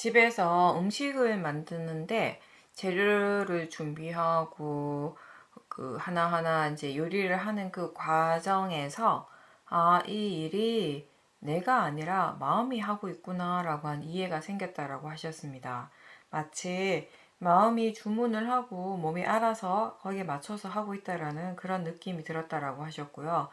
집에서 음식을 만드는데 재료를 준비하고 그 하나하나 이제 요리를 하는 그 과정에서 이 일이 내가 아니라 마음이 하고 있구나라고 한 이해가 생겼다라고 하셨습니다. 마치 마음이 주문을 하고 몸이 알아서 거기에 맞춰서 하고 있다라는 그런 느낌이 들었다라고 하셨고요.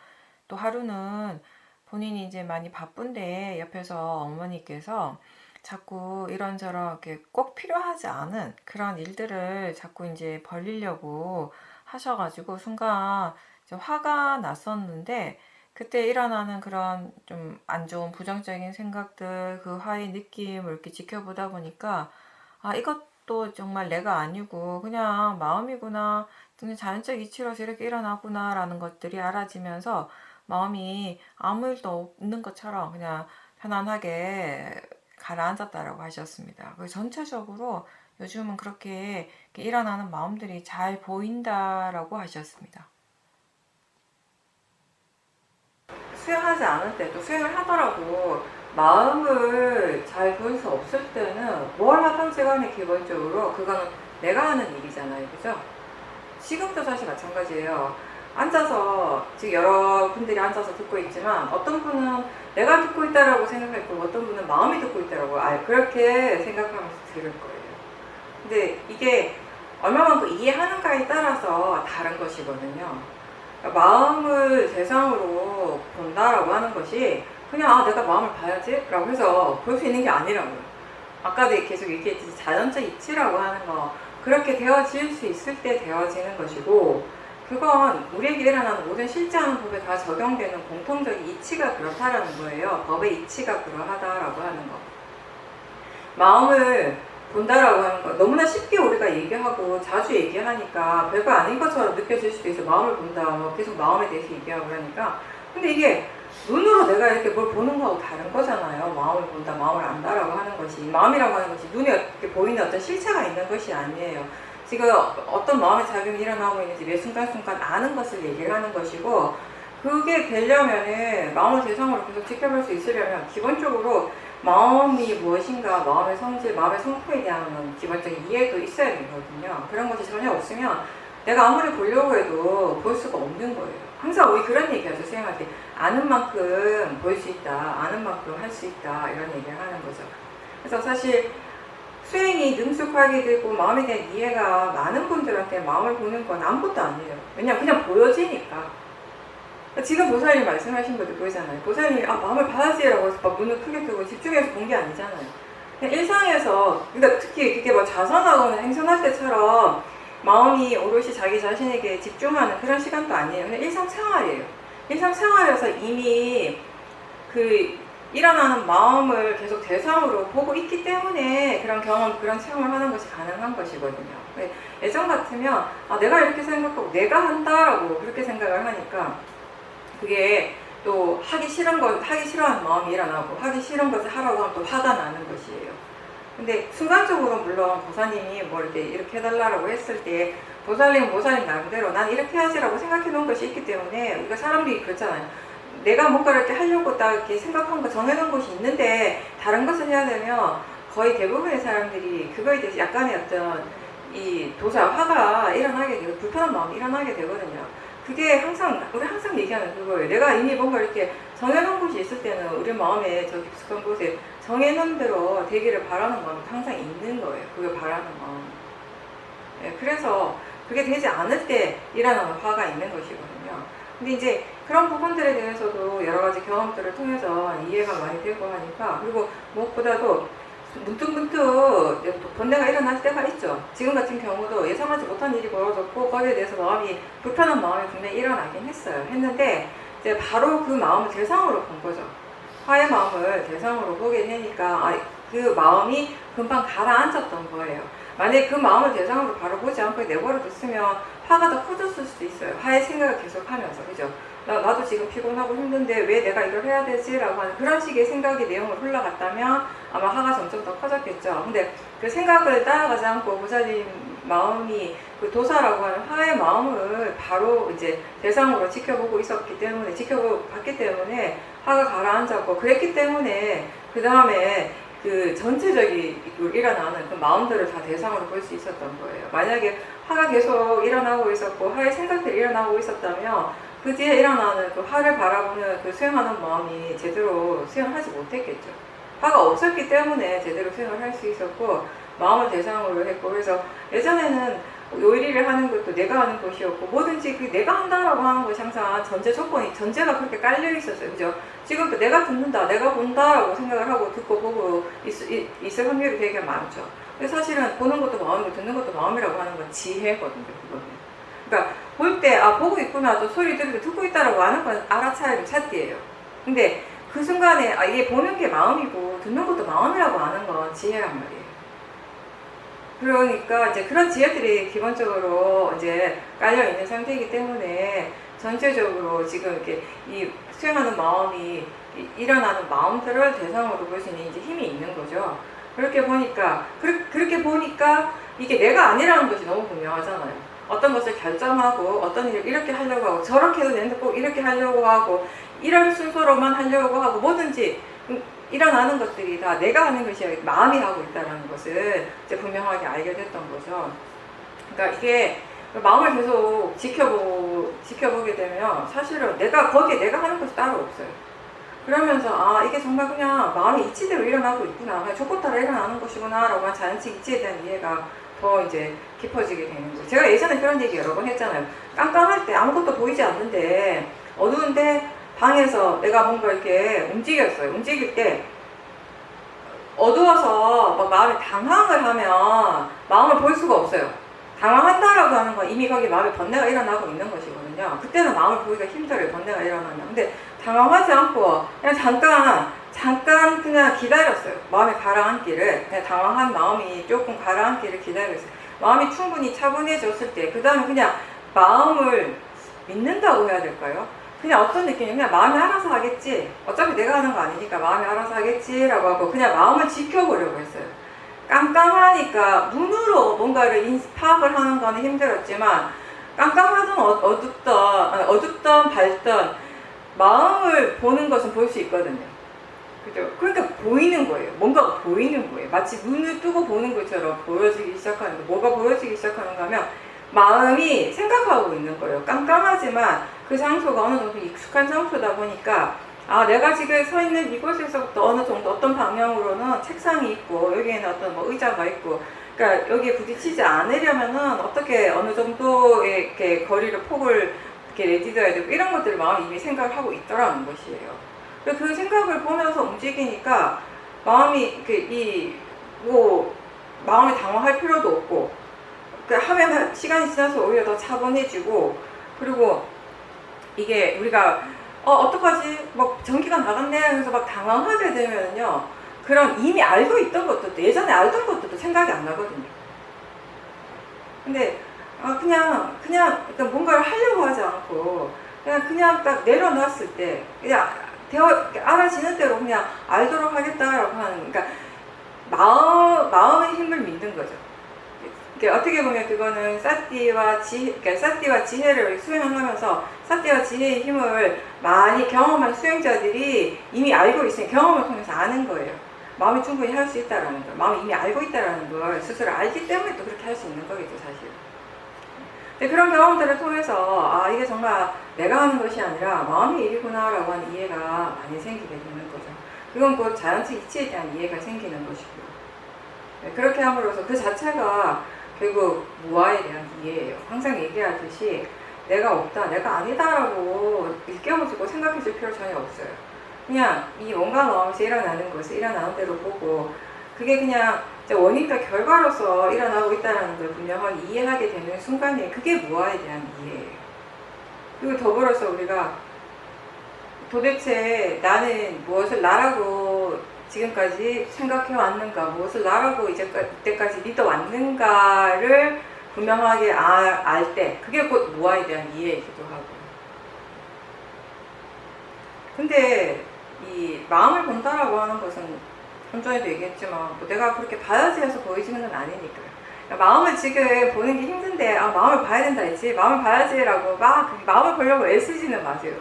또 하루는 본인이 이제 많이 바쁜데 옆에서 어머니께서 자꾸 이런저런 이렇게 꼭 필요하지 않은 그런 일들을 자꾸 이제 벌리려고 하셔가지고 순간 화가 났었는데, 그때 일어나는 그런 좀 안 좋은 부정적인 생각들, 그 화의 느낌을 이렇게 지켜보다 보니까 이것도 정말 내가 아니고 그냥 마음이구나, 그냥 자연적 이치로서 이렇게 일어나구나 라는 것들이 알아지면서 마음이 아무 일도 없는 것처럼 그냥 편안하게 가라앉았다라고 하셨습니다. 그래서 전체적으로 요즘은 그렇게 일어나는 마음들이 잘 보인다라고 하셨습니다. 수행하지 않을 때도 수행을 하더라도 마음을 잘 보일 수 없을 때는 뭘 하든지 간에 기본적으로 그거는 내가 하는 일이잖아요. 그죠? 지금도 사실 마찬가지예요. 앉아서, 지금 여러분들이 앉아서 듣고 있지만 어떤 분은 내가 듣고 있다라고 생각했고 어떤 분은 마음이 듣고 있다라고 그렇게 생각하면서 들을 거예요. 근데 이게 얼마만큼 이해하는가에 따라서 다른 것이거든요. 그러니까 마음을 대상으로 본다라고 하는 것이 그냥 내가 마음을 봐야지 라고 해서 볼 수 있는 게 아니라고요. 아까도 계속 얘기했듯이 자연적 이치라고 하는 거, 그렇게 되어질 수 있을 때 되어지는 것이고, 그건 우리에게 일어나는 모든 실제하는 법에 다 적용되는 공통적인 이치가 그렇다라는 거예요. 법의 이치가 그러하다라고 하는 거. 마음을 본다라고 하는 거 너무나 쉽게 우리가 얘기하고 자주 얘기하니까 별거 아닌 것처럼 느껴질 수도 있어. 마음을 본다, 계속 마음에 대해서 얘기하고 그러니까. 근데 이게 눈으로 내가 이렇게 뭘 보는 거하고 다른 거잖아요. 마음을 본다, 마음을 안다라고 하는 것이, 마음이라고 하는 것이 눈에 이렇게 보이는 어떤 실체가 있는 것이 아니에요. 지금 어떤 마음의 작용이 일어나고 있는지 매 순간순간 아는 것을 얘기를 하는 것이고, 그게 되려면은 마음을 대상으로 계속 지켜볼 수 있으려면 기본적으로 마음이 무엇인가, 마음의 성질, 마음의 성품에 대한 기본적인 이해도 있어야 되거든요. 그런 것이 전혀 없으면 내가 아무리 보려고 해도 볼 수가 없는 거예요. 항상 우리 그런 얘기 하죠. 수행할 때 아는 만큼 볼 수 있다, 아는 만큼 할 수 있다, 이런 얘기를 하는 거죠. 그래서 사실 수행이 능숙하게 되고 마음에 대한 이해가 많은 분들한테 마음을 보는 건 아무것도 아니에요. 왜냐면 그냥 보여지니까. 지금 보살님 말씀하신 것도 그러잖아요. 보살님이 마음을 봐야지라고 해서 막 눈을 크게 뜨고 집중해서 본 게 아니잖아요. 그냥 일상에서, 그러니까 특히 그게 막 자선하거나 행선할 때처럼 마음이 오롯이 자기 자신에게 집중하는 그런 시간도 아니에요. 그냥 일상생활이에요. 일상생활에서 이미 그 일어나는 마음을 계속 대상으로 보고 있기 때문에 그런 경험, 그런 체험을 하는 것이 가능한 것이거든요. 예전 같으면 내가 이렇게 생각하고 내가 한다라고 그렇게 생각을 하니까 그게 또 하기 싫어하는 마음이 일어나고, 하기 싫은 것을 하라고 하면 또 화가 나는 것이에요. 근데 순간적으로 물론 보살님이 뭐 이렇게 해달라고 했을 때 보살님 나름대로 난 이렇게 해야지라고 생각해 놓은 것이 있기 때문에, 우리가 사람들이 그렇잖아요. 내가 뭔가 이렇게 하려고 딱 이렇게 생각한 거 정해놓은 것이 있는데 다른 것을 해야 되면 거의 대부분의 사람들이 그거에 대해서 약간의 어떤 이 화가 일어나게 되고 불편한 마음이 일어나게 되거든요. 그게 우리 항상 얘기하는 그거예요. 내가 이미 뭔가 이렇게 정해놓은 것이 있을 때는 우리 마음에 저 깊숙한 곳에 정해놓은 대로 되기를 바라는 마음이 항상 있는 거예요. 그걸 바라는 마음. 그래서 그게 되지 않을 때 일어나는 화가 있는 것이거든요. 근데 이제 그런 부분들에 대해서도 여러 가지 경험들을 통해서 이해가 많이 되고 하니까, 그리고 무엇보다도 문득문득 번뇌가 일어날 때가 있죠. 지금 같은 경우도 예상하지 못한 일이 벌어졌고 거기에 대해서 불편한 마음이 분명히 일어나긴 했는데 이제 바로 그 마음을 대상으로 본 거죠. 화의 마음을 대상으로 보게 되니까 그 마음이 금방 가라앉았던 거예요. 만약에 그 마음을 대상으로 바로 보지 않고 내버려뒀으면 화가 더 커졌을 수도 있어요. 화의 생각을 계속하면서, 그죠? 나도 지금 피곤하고 힘든데 왜 내가 이걸 해야 되지? 라고 하는 그런 식의 생각의 내용을 흘러갔다면 아마 화가 점점 더 커졌겠죠. 근데 그 생각을 따라가지 않고 보살님 마음이 그 도사라고 하는 화의 마음을 바로 이제 대상으로 지켜봤기 때문에 화가 가라앉았고, 그랬기 때문에 그 다음에 그 전체적으로 일어나는 그 마음들을 다 대상으로 볼 수 있었던 거예요. 만약에 화가 계속 일어나고 있었고 화의 생각들이 일어나고 있었다면 그 뒤에 일어나는 그 화를 바라보는 그 수행하는 마음이 제대로 수행하지 못했겠죠. 화가 없었기 때문에 제대로 수행을 할 수 있었고 마음을 대상으로 했고, 그래서 예전에는 요일을 하는 것도 내가 하는 것이었고 뭐든지 그 내가 한다라고 하는 것이 항상 전제 조건이 전제가 그렇게 깔려 있었어요. 그죠? 지금도 내가 듣는다, 내가 본다라고 생각을 하고 듣고 보고 있을 확률이 되게 많죠. 근데 사실은 보는 것도 마음이고 듣는 것도 마음이라고 하는 건 지혜거든요. 그거는. 그러니까 볼 때 아 보고 있구나, 또 소리 들으고 듣고 있다라고 하는 건 알아차리고 잣띠예요. 근데 그 순간에 아 이게 보는 게 마음이고 듣는 것도 마음이라고 하는 건 지혜란 말이에요. 그러니까 이제 그런 지혜들이 기본적으로 이제 깔려 있는 상태이기 때문에 전체적으로 지금 이렇게 이 수행하는 마음이 일어나는 마음들을 대상으로 볼 수 있는 이제 힘이 있는 거죠. 그렇게 보니까 그렇게 보니까 이게 내가 아니라는 것이 너무 분명하잖아요. 어떤 것을 결정하고 어떤 일을 이렇게 하려고 하고 저렇게 해도 되는데 꼭 이렇게 하려고 하고 이런 순서로만 하려고 하고 뭐든지 일어나는 것들이 다 내가 하는 것이 아니라 마음이 하고 있다는 것을 이제 분명하게 알게 됐던 거죠. 그러니까 이게 마음을 계속 지켜보게 되면 사실은 거기에 내가 하는 것이 따로 없어요. 그러면서 아 이게 정말 그냥 마음이 이치대로 일어나고 있구나, 그냥 조건 따라 일어나는 것이구나 라고 한 자연적 이치에 대한 이해가 더 이제 깊어지게 되는 거죠. 제가 예전에 그런 얘기 여러 번 했잖아요. 깜깜할 때 아무것도 보이지 않는데 어두운데 방에서 내가 뭔가 이렇게 움직였어요. 움직일 때 어두워서 막 마음이 당황을 하면 마음을 볼 수가 없어요. 당황한다라고 하는 건 이미 거기 마음에 번뇌가 일어나고 있는 것이거든요. 그때는 마음을 보기가 힘들어요. 번뇌가 일어나면. 근데 당황하지 않고 그냥 잠깐 그냥 기다렸어요. 마음이 가라앉기를. 그냥 당황한 마음이 조금 가라앉기를 기다렸어요. 마음이 충분히 차분해졌을 때 그 다음에 그냥 마음을 믿는다고 해야 될까요? 그냥 어떤 느낌이 그냥 마음이 알아서 하겠지, 어차피 내가 하는 거 아니니까 마음이 알아서 하겠지 라고 하고 그냥 마음을 지켜보려고 했어요. 깜깜하니까 눈으로 뭔가를 파악을 하는 거는 힘들었지만 깜깜하든 어둡던 밝던 마음을 보는 것은 볼 수 있거든요. 그죠? 그러니까 보이는 거예요. 뭔가가 보이는 거예요. 마치 눈을 뜨고 보는 것처럼 보여지기 시작하는 거. 뭐가 보여지기 시작하는가 하면 마음이 생각하고 있는 거예요. 깜깜하지만 그 장소가 어느 정도 익숙한 장소다 보니까 아 내가 지금 서 있는 이곳에서부터 어느 정도 어떤 방향으로는 책상이 있고 여기에는 어떤 뭐 의자가 있고, 그러니까 여기에 부딪히지 않으려면은 어떻게 어느 정도의 이렇게 거리를 폭을 이렇게 내딛어야 되고 이런 것들을 마음이 이미 생각을 하고 있더라는 것이에요. 그 생각을 보면서 움직이니까 마음이 마음이 당황할 필요도 없고, 하면 시간이 지나서 오히려 더 차분해지고, 그리고 이게 우리가 어떡하지? 막 전기가 나갔네 해서 막 당황하게 되면요, 그런 이미 알고 있던 것들도 예전에 알던 것들도 생각이 안 나거든요. 근데 그냥 뭔가를 하려고 하지 않고 그냥 딱 내려놨을 때 그냥 알아지는 대로 그냥 알도록 하겠다라고 하는, 그러니까 마음의 힘을 믿는 거죠. 그러니까 어떻게 보면 그거는 사띠와 지혜를 수행하면서 사띠와 지혜의 힘을 많이 경험한 수행자들이 이미 알고 있으니 경험을 통해서 아는 거예요. 마음이 충분히 할 수 있다라는 걸, 마음이 이미 알고 있다라는 걸 스스로 알기 때문에 또 그렇게 할 수 있는 거겠죠, 사실. 근데 그런 경험들을 통해서 이게 정말 내가 하는 것이 아니라 마음의 일이구나라고 하는 이해가 많이 생기게 되는 거죠. 그건 곧 자연적 이치에 대한 이해가 생기는 것이고요. 네, 그렇게 함으로써 그 자체가 결국 무아에 대한 이해예요. 항상 얘기하듯이 내가 없다, 내가 아니다라고 일깨워지고 생각해줄 필요 전혀 없어요. 그냥 이 원과 마음에서 일어나는 것을 일어나는 대로 보고, 그게 그냥 원인과 결과로서 일어나고 있다는 걸 분명하게 이해하게 되는 순간에 그게 무아에 대한 이해예요. 그리고 더불어서 우리가 도대체 나는 무엇을 나라고 지금까지 생각해왔는가, 무엇을 나라고 이때까지 믿어왔는가를 분명하게 알 때 그게 곧 무아에 대한 이해이기도 하고. 근데 이 마음을 본다라고 하는 것은 좀 전에도 얘기했지만 내가 그렇게 봐야지 해서 보이지는 건 아니니까요. 그러니까 마음을 지금 보는 게 힘든데 마음을 봐야 된다 했지, 마음을 봐야지라고 막 마음을 보려고 애쓰지는 마세요.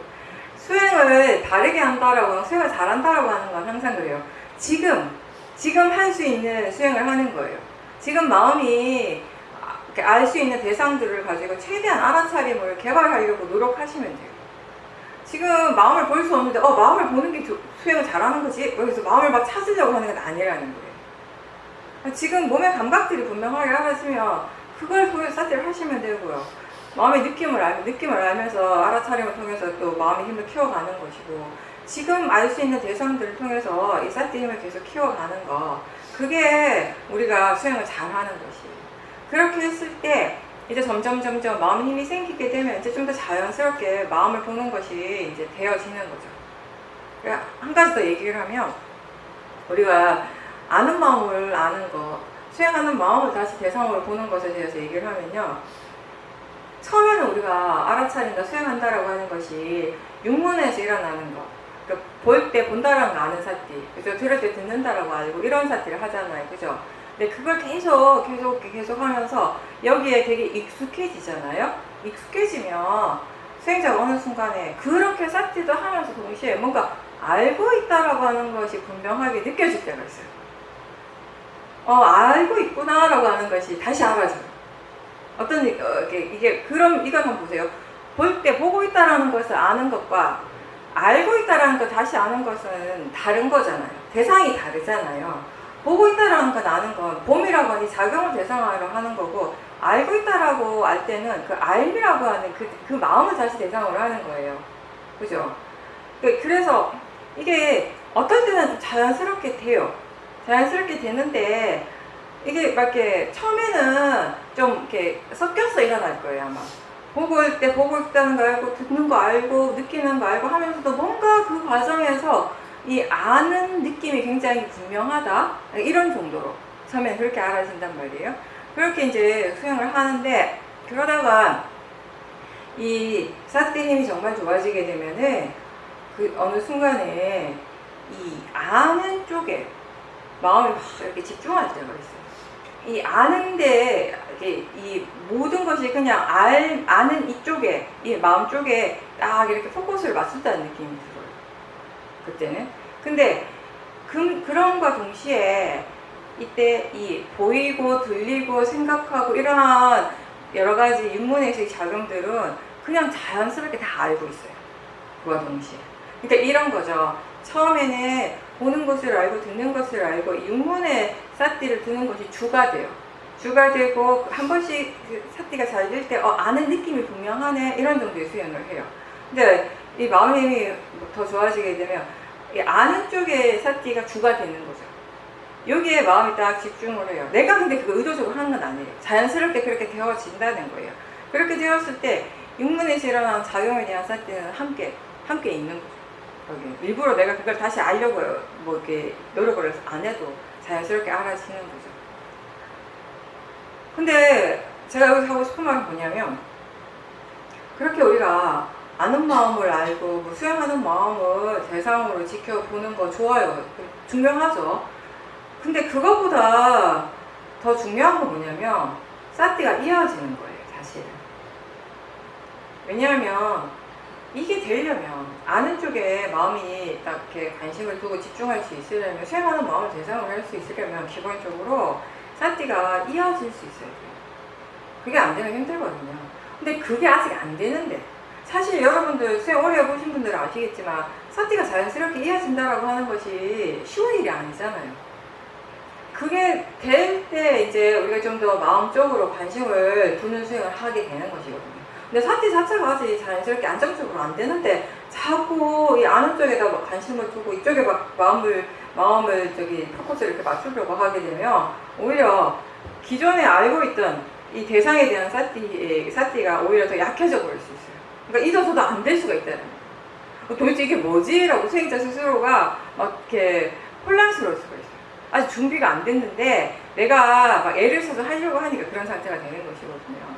수행을 다르게 한다라고, 수행을 잘한다라고 하는 건 항상 그래요. 지금 지금 할 수 있는 수행을 하는 거예요. 지금 마음이 알 수 있는 대상들을 가지고 최대한 알아차림을 개발하려고 노력하시면 돼요. 지금 마음을 볼 수 없는데 마음을 보는 게 수행을 잘하는 거지? 여기서 마음을 막 찾으려고 하는 건 아니라는 거예요. 지금 몸의 감각들이 분명하게 알아지면 그걸 통해서 사티를 하시면 되고요. 마음의 느낌을 알면서 알아차림을 통해서 또 마음의 힘을 키워가는 것이고, 지금 알 수 있는 대상들을 통해서 이 사티 힘을 계속 키워가는 거, 그게 우리가 수행을 잘하는 것이에요. 그렇게 했을 때 이제 점점 마음의 힘이 생기게 되면 이제 좀 더 자연스럽게 마음을 보는 것이 이제 되어지는 거죠. 한 가지 더 얘기를 하면, 우리가 아는 마음을 아는 것, 수행하는 마음을 다시 대상으로 보는 것에 대해서 얘기를 하면요, 처음에는 우리가 알아차린다, 수행한다라고 하는 것이 육문에서 일어나는 것, 그러니까 볼 때 본다라는 거 아는 사티, 그죠? 들을 때 듣는다라고 알고 이런 사티를 하잖아요, 그죠? 근데 그걸 계속 하면서 여기에 되게 익숙해지잖아요. 익숙해지면 수행자가 어느 순간에 그렇게 사티도 하면서 동시에 뭔가 알고 있다라고 하는 것이 분명하게 느껴질 때가 있어요. 알고 있구나라고 하는 것이 다시 알아져요. 그럼 이건 한번 보세요. 볼 때 보고 있다라는 것을 아는 것과 알고 있다라는 것 다시 아는 것은 다른 거잖아요. 대상이 다르잖아요. 보고 있다라는 건 아는 건 봄이라고 하니 작용을 대상으로 하는 거고, 알고 있다라고 알 때는 그 알미라고 하는 그 마음을 다시 대상으로 하는 거예요. 그죠? 그래서 이게 어떨 때는 자연스럽게 돼요. 자연스럽게 되는데, 이게 막 이렇게 처음에는 좀 이렇게 섞여서 일어날 거예요, 아마. 보고 있다는 거 알고, 듣는 거 알고, 느끼는 거 알고 하면서도 뭔가 그 과정에서 이 아는 느낌이 굉장히 분명하다, 이런 정도로 처음엔 그렇게 알아진단 말이에요. 그렇게 이제 수행을 하는데, 그러다가 이 사티 힘이 정말 좋아지게 되면은 그 어느 순간에 이 아는 쪽에 마음이 막 이렇게 집중할 때가 있어요. 이 아는데 이 모든 것이 그냥 아는 이쪽에, 이 마음 쪽에 딱 이렇게 포커스를 맞춘다는 느낌이 들어요, 그때는. 근데 그런과 동시에 이때 이 보이고 들리고 생각하고 이러한 여러 가지 육문의식 작용들은 그냥 자연스럽게 다 알고 있어요, 그와 동시에. 그러니까 이런 거죠. 처음에는 보는 것을 알고 듣는 것을 알고 이 육문의 사티를 두는 것이 주가 돼요. 주가 되고 한 번씩 사티가 잘 될 때 아는 느낌이 분명하네, 이런 정도의 수행을 해요. 근데 이 마음의 힘이 더 좋아지게 되면 이 아는 쪽의 사티가 주가 되는 거죠. 여기에 마음이 딱 집중을 해요. 내가 근데 그거 의도적으로 하는 건 아니에요. 자연스럽게 그렇게 되어진다는 거예요. 그렇게 되었을 때 육문에서 일어나는 작용에 대한 사티는 함께 있는 거죠. 여기 일부러 내가 그걸 다시 알려고 뭐 이렇게 노력을 해서 안 해도 자연스럽게 알아지는 거죠. 근데 제가 여기서 하고 싶은 말은 뭐냐면, 그렇게 우리가 아는 마음을 알고 뭐 수행하는 마음을 대상으로 지켜보는 거 좋아요. 중요하죠. 근데 그거보다 더 중요한 건 뭐냐면 사티가 이어지는 거예요, 사실은. 왜냐하면 이게 되려면 아는 쪽에 마음이 딱 이렇게 관심을 두고 집중할 수 있으려면, 수행하는 마음을 대상으로 할 수 있으려면 기본적으로 사티가 이어질 수 있어야 돼요. 그게 안 되면 힘들거든요. 근데 그게 아직 안 되는데, 사실 여러분들 수행 오래 해보신 분들은 아시겠지만 사티가 자연스럽게 이어진다라고 하는 것이 쉬운 일이 아니잖아요. 그게 될 때 이제 우리가 좀 더 마음적으로 관심을 두는 수행을 하게 되는 것이거든요. 근데 사티 자체가 아직 자연스럽게 안정적으로 안 되는데 자꾸 이 아는 쪽에다 관심을 두고 이쪽에 막 마음을 포커스를 이렇게 맞추려고 하게 되면 오히려 기존에 알고 있던 이 대상에 대한 사티가 오히려 더 약해져 버릴 수 있어요. 그러니까 잊어서도 안 될 수가 있다는 거예요. 도대체 이게 뭐지? 라고 수행자 스스로가 막 이렇게 혼란스러울 수가 있어요. 아직 준비가 안 됐는데 내가 막 애를 써서 하려고 하니까 그런 상태가 되는 것이거든요.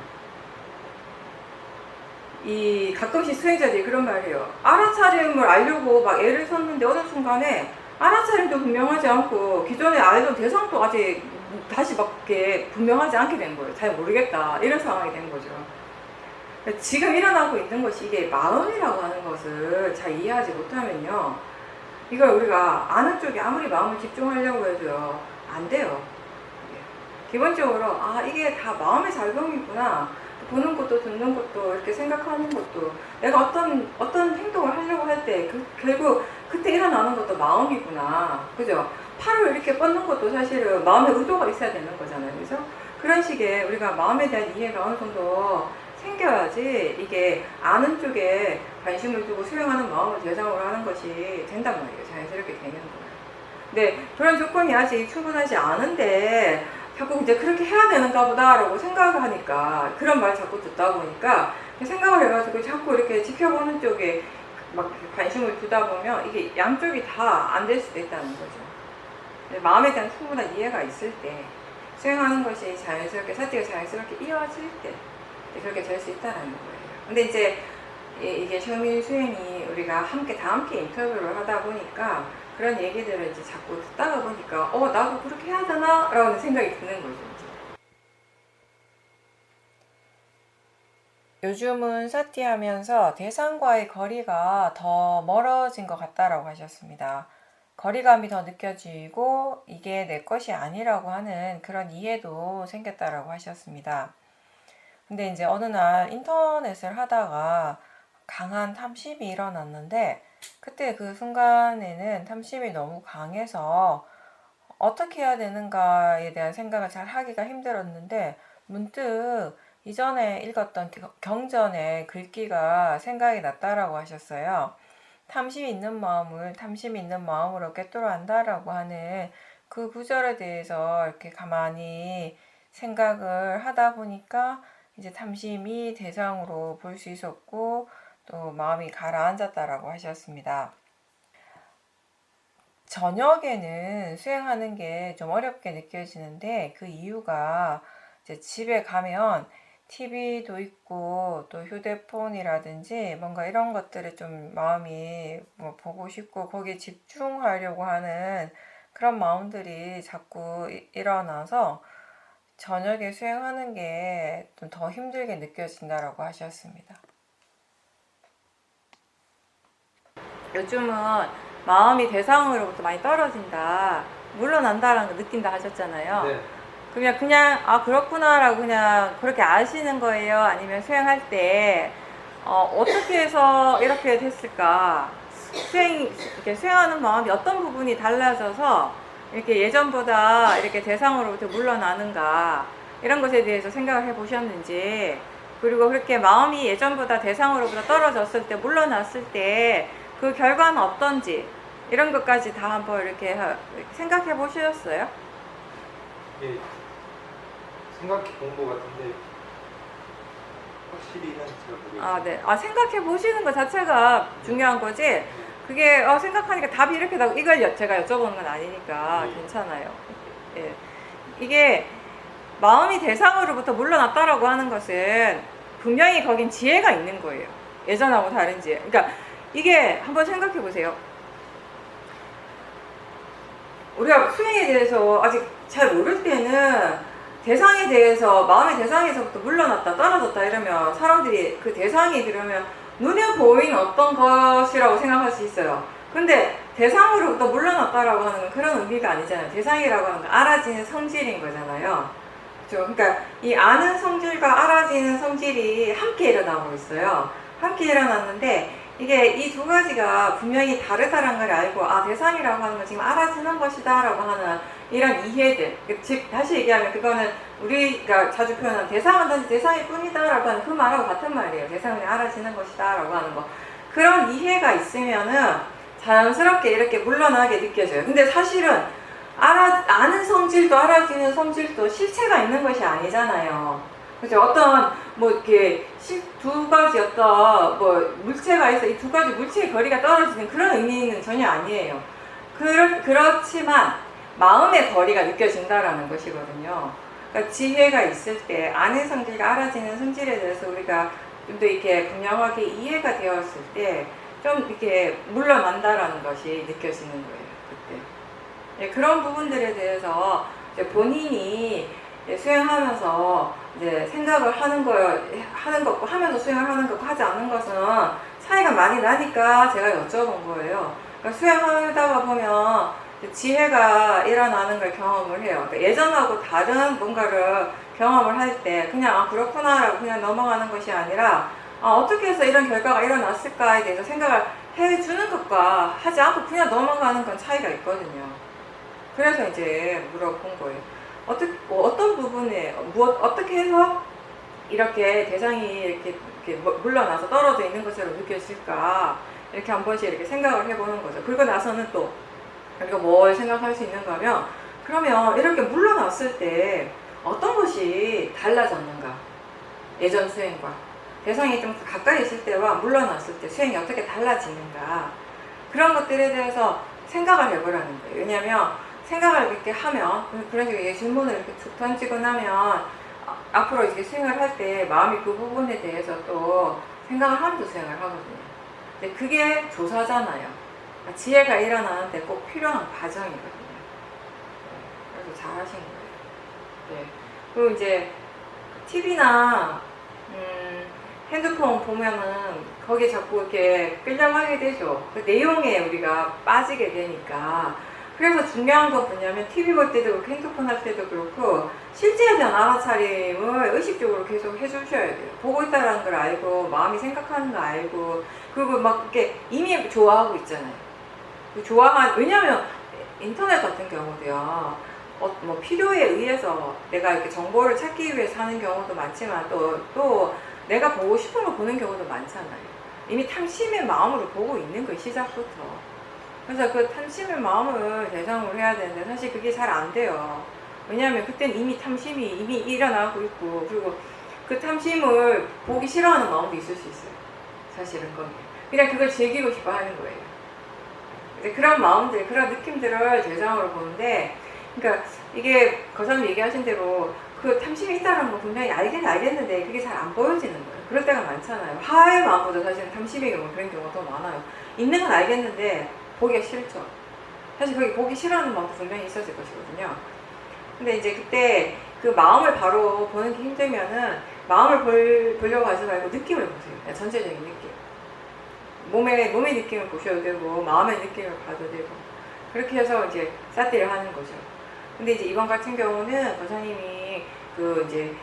가끔씩 수행자들이 그런 말이에요. 알아차림을 알려고 막 애를 썼는데 어느 순간에 알아차림도 분명하지 않고 기존에 알던 대상도 아직 다시 막 이렇게 분명하지 않게 된 거예요. 잘 모르겠다, 이런 상황이 된 거죠. 지금 일어나고 있는 것이 이게 마음이라고 하는 것을 잘 이해하지 못하면요, 이걸 우리가 아는 쪽에 아무리 마음을 집중하려고 해도요, 안 돼요. 기본적으로, 아, 이게 다 마음의 작용이구나. 보는 것도 듣는 것도 이렇게 생각하는 것도 내가 어떤 행동을 하려고 할 때 결국 그때 일어나는 것도 마음이구나. 그죠? 팔을 이렇게 뻗는 것도 사실은 마음의 의도가 있어야 되는 거잖아요. 그래서 그런 식의 우리가 마음에 대한 이해가 어느 정도 생겨야지 이게 아는 쪽에 관심을 두고 수용하는 마음을 대상으로 하는 것이 된단 말이에요. 자연스럽게 되는 거예요. 근데 그런 조건이 아직 충분하지 않은데 자꾸 이제 그렇게 해야 되는가 보다라고 생각을 하니까 그런 말 자꾸 듣다 보니까 생각을 해가지고 자꾸 이렇게 지켜보는 쪽에 막 관심을 두다 보면 이게 양쪽이 다 안 될 수도 있다는 거죠. 마음에 대한 충분한 이해가 있을 때 수행하는 것이 자연스럽게 사티가 자연스럽게 이어질 때 그렇게 될 수 있다는 거예요. 근데 이제 이게 셔밀 수행이 우리가 다 함께 인터뷰를 하다 보니까 그런 얘기들을 이제 자꾸 듣다가 보니까 나도 그렇게 해야 되나? 라는 생각이 드는 거죠. 요즘은 사티 하면서 대상과의 거리가 더 멀어진 것 같다라고 하셨습니다. 거리감이 더 느껴지고 이게 내 것이 아니라고 하는 그런 이해도 생겼다라고 하셨습니다. 근데 이제 어느 날 인터넷을 하다가 강한 탐심이 일어났는데 그때 그 순간에는 탐심이 너무 강해서 어떻게 해야 되는가에 대한 생각을 잘 하기가 힘들었는데 문득 이전에 읽었던 경전의 글귀가 생각이 났다라고 하셨어요. 탐심이 있는 마음을 탐심이 있는 마음으로 꿰뚫어 안다라고 하는 그 구절에 대해서 이렇게 가만히 생각을 하다 보니까 이제 탐심이 대상으로 볼 수 있었고 또 마음이 가라앉았다라고 하셨습니다. 저녁에는 수행하는 게 좀 어렵게 느껴지는데 그 이유가 이제 집에 가면 TV도 있고 또 휴대폰이라든지 뭔가 이런 것들을 좀 마음이 보고 싶고 거기에 집중하려고 하는 그런 마음들이 자꾸 일어나서 저녁에 수행하는 게 좀 더 힘들게 느껴진다라고 하셨습니다. 요즘은 마음이 대상으로부터 많이 떨어진다, 물러난다라는 걸 느낀다 하셨잖아요. 네. 그냥 그렇구나라고 그냥 그렇게 아시는 거예요? 아니면 수행할 때 어떻게 해서 이렇게 됐을까? 이렇게 수행하는 마음이 어떤 부분이 달라져서 이렇게 예전보다 이렇게 대상으로부터 물러나는가? 이런 것에 대해서 생각을 해보셨는지, 그리고 그렇게 마음이 예전보다 대상으로부터 떨어졌을 때, 물러났을 때 그 결과는 어떤지 이런 것까지 다 한번 이렇게 생각해 보셨어요? 예, 생각해 본 것 같은데 확실히는 잘 모르겠어요. 네. 생각해 보시는 것 자체가 중요한 거지. 그게 생각하니까 답이 이렇게 나고 이걸 제가 여쭤보는 건 아니니까 괜찮아요. 예. 이게 마음이 대상으로부터 물러났다라고 하는 것은 분명히 거긴 지혜가 있는 거예요. 예전하고 다른 지혜. 그러니까 이게 한번 생각해 보세요. 우리가 수행에 대해서 아직 잘 모를 때는 대상에 대해서 마음의 대상에서부터 물러났다 떨어졌다 이러면 사람들이 그 대상이 그러면 눈에 보이는 어떤 것이라고 생각할 수 있어요. 근데 대상으로부터 물러났다라고 하는 건 그런 의미가 아니잖아요. 대상이라고 하는 건 알아지는 성질인 거잖아요. 그렇죠? 그러니까 이 아는 성질과 알아지는 성질이 함께 일어나고 있어요. 함께 일어났는데 이게 이 두 가지가 분명히 다르다는 걸 알고 대상이라고 하는 건 지금 알아지는 것이다 라고 하는 이런 이해들, 즉 다시 얘기하면 그거는 우리가 자주 표현하는 대상은 단지 대상일 뿐이다 라고 하는 그 말하고 같은 말이에요. 대상은 알아지는 것이다 라고 하는 거. 그런 이해가 있으면은 자연스럽게 이렇게 물러나게 느껴져요. 근데 사실은 아는 성질도 알아지는 성질도 실체가 있는 것이 아니잖아요. 그죠? 어떤 이렇게 두 가지 물체가 있어 이 두 가지 물체의 거리가 떨어지는 그런 의미는 전혀 아니에요. 그렇지만 마음의 거리가 느껴진다라는 것이거든요. 그러니까 지혜가 있을 때 아는 성질과 알아지는 성질에 대해서 우리가 좀 더 이렇게 분명하게 이해가 되었을 때 좀 이렇게 물러난다라는 것이 느껴지는 거예요. 그때. 네, 그런 부분들에 대해서 이제 본인이 수행하면서 이제 생각을 하는 것과 하면서 수행을 하는 것과 하지 않는 것은 차이가 많이 나니까 제가 여쭤본 거예요. 그러니까 수행하다가 보면 지혜가 일어나는 걸 경험을 해요. 그러니까 예전하고 다른 뭔가를 경험을 할 때 그냥 아 그렇구나라고 그냥 넘어가는 것이 아니라 아 어떻게 해서 이런 결과가 일어났을까에 대해서 생각을 해주는 것과 하지 않고 그냥 넘어가는 건 차이가 있거든요. 그래서 이제 물어본 거예요. 어떤 부분에 어떻게 해서 이렇게 대상이 이렇게 물러나서 떨어져 있는 것처럼 느껴질까 이렇게 한 번씩 이렇게 생각을 해보는 거죠. 그리고 나서는 또 우리가 뭘 생각할 수 있는가 하면 그러면 이렇게 물러났을 때 어떤 것이 달라졌는가? 예전 수행과 대상이 좀 가까이 있을 때와 물러났을 때 수행이 어떻게 달라지는가? 그런 것들에 대해서 생각을 해보라는 거예요. 왜냐하면 생각을 이렇게 하면 그런 식으로 질문을 이렇게 툭 던지고 나면 앞으로 이제 수행을 할 때 마음이 그 부분에 대해서 또 생각을 하면서 수행을 하거든요. 근데 그게 조사잖아요. 지혜가 일어나는데 꼭 필요한 과정이거든요. 그래서 잘하신 거예요. 네. 그리고 이제 TV나 핸드폰 보면은 거기에 자꾸 이렇게 끌려가게 되죠. 그 내용에 우리가 빠지게 되니까. 그래서 중요한 건 뭐냐면 TV 볼 때도 그렇고 핸드폰 할 때도 그렇고 실제에 대한 알아차림을 의식적으로 계속 해주셔야 돼요. 보고 있다는 걸 알고 마음이 생각하는 거 알고 그리고 막 이렇게 이미 좋아하고 있잖아요. 왜냐면 인터넷 같은 경우도요. 뭐 필요에 의해서 내가 이렇게 정보를 찾기 위해서 하는 경우도 많지만 또 내가 보고 싶은 걸 보는 경우도 많잖아요. 이미 탐심의 마음으로 보고 있는 거예요, 시작부터. 그래서 그 탐심의 마음을 대상으로 해야 되는데 사실 그게 잘 안 돼요. 왜냐하면 그때는 이미 탐심이 이미 일어나고 있고 그리고 그 탐심을 보기 싫어하는 마음도 있을 수 있어요. 사실은 거기. 그냥 그걸 즐기고 싶어 하는 거예요. 이제 그런 마음들, 그런 느낌들을 대상으로 보는데 그러니까 이게 거사님 얘기하신 대로 그 탐심이 있다는 거 분명히 알겠는데 그게 잘 안 보여지는 거예요. 그럴 때가 많잖아요. 화의 마음보다 사실은 탐심의 경우 그런 경우가 더 많아요. 있는 건 알겠는데 보기가 싫죠. 사실 거기 보기 싫어하는 마음도 분명히 있었을 것이거든요. 근데 이제 그때 그 마음을 바로 보는 게 힘들면은 마음을 보려고 하지 말고 느낌을 보세요. 전체적인 느낌. 몸의 느낌을 보셔도 되고 마음의 느낌을 봐도 되고 그렇게 해서 이제 사티를 하는 거죠. 근데 이제 이번 같은 경우는 거사님이 이제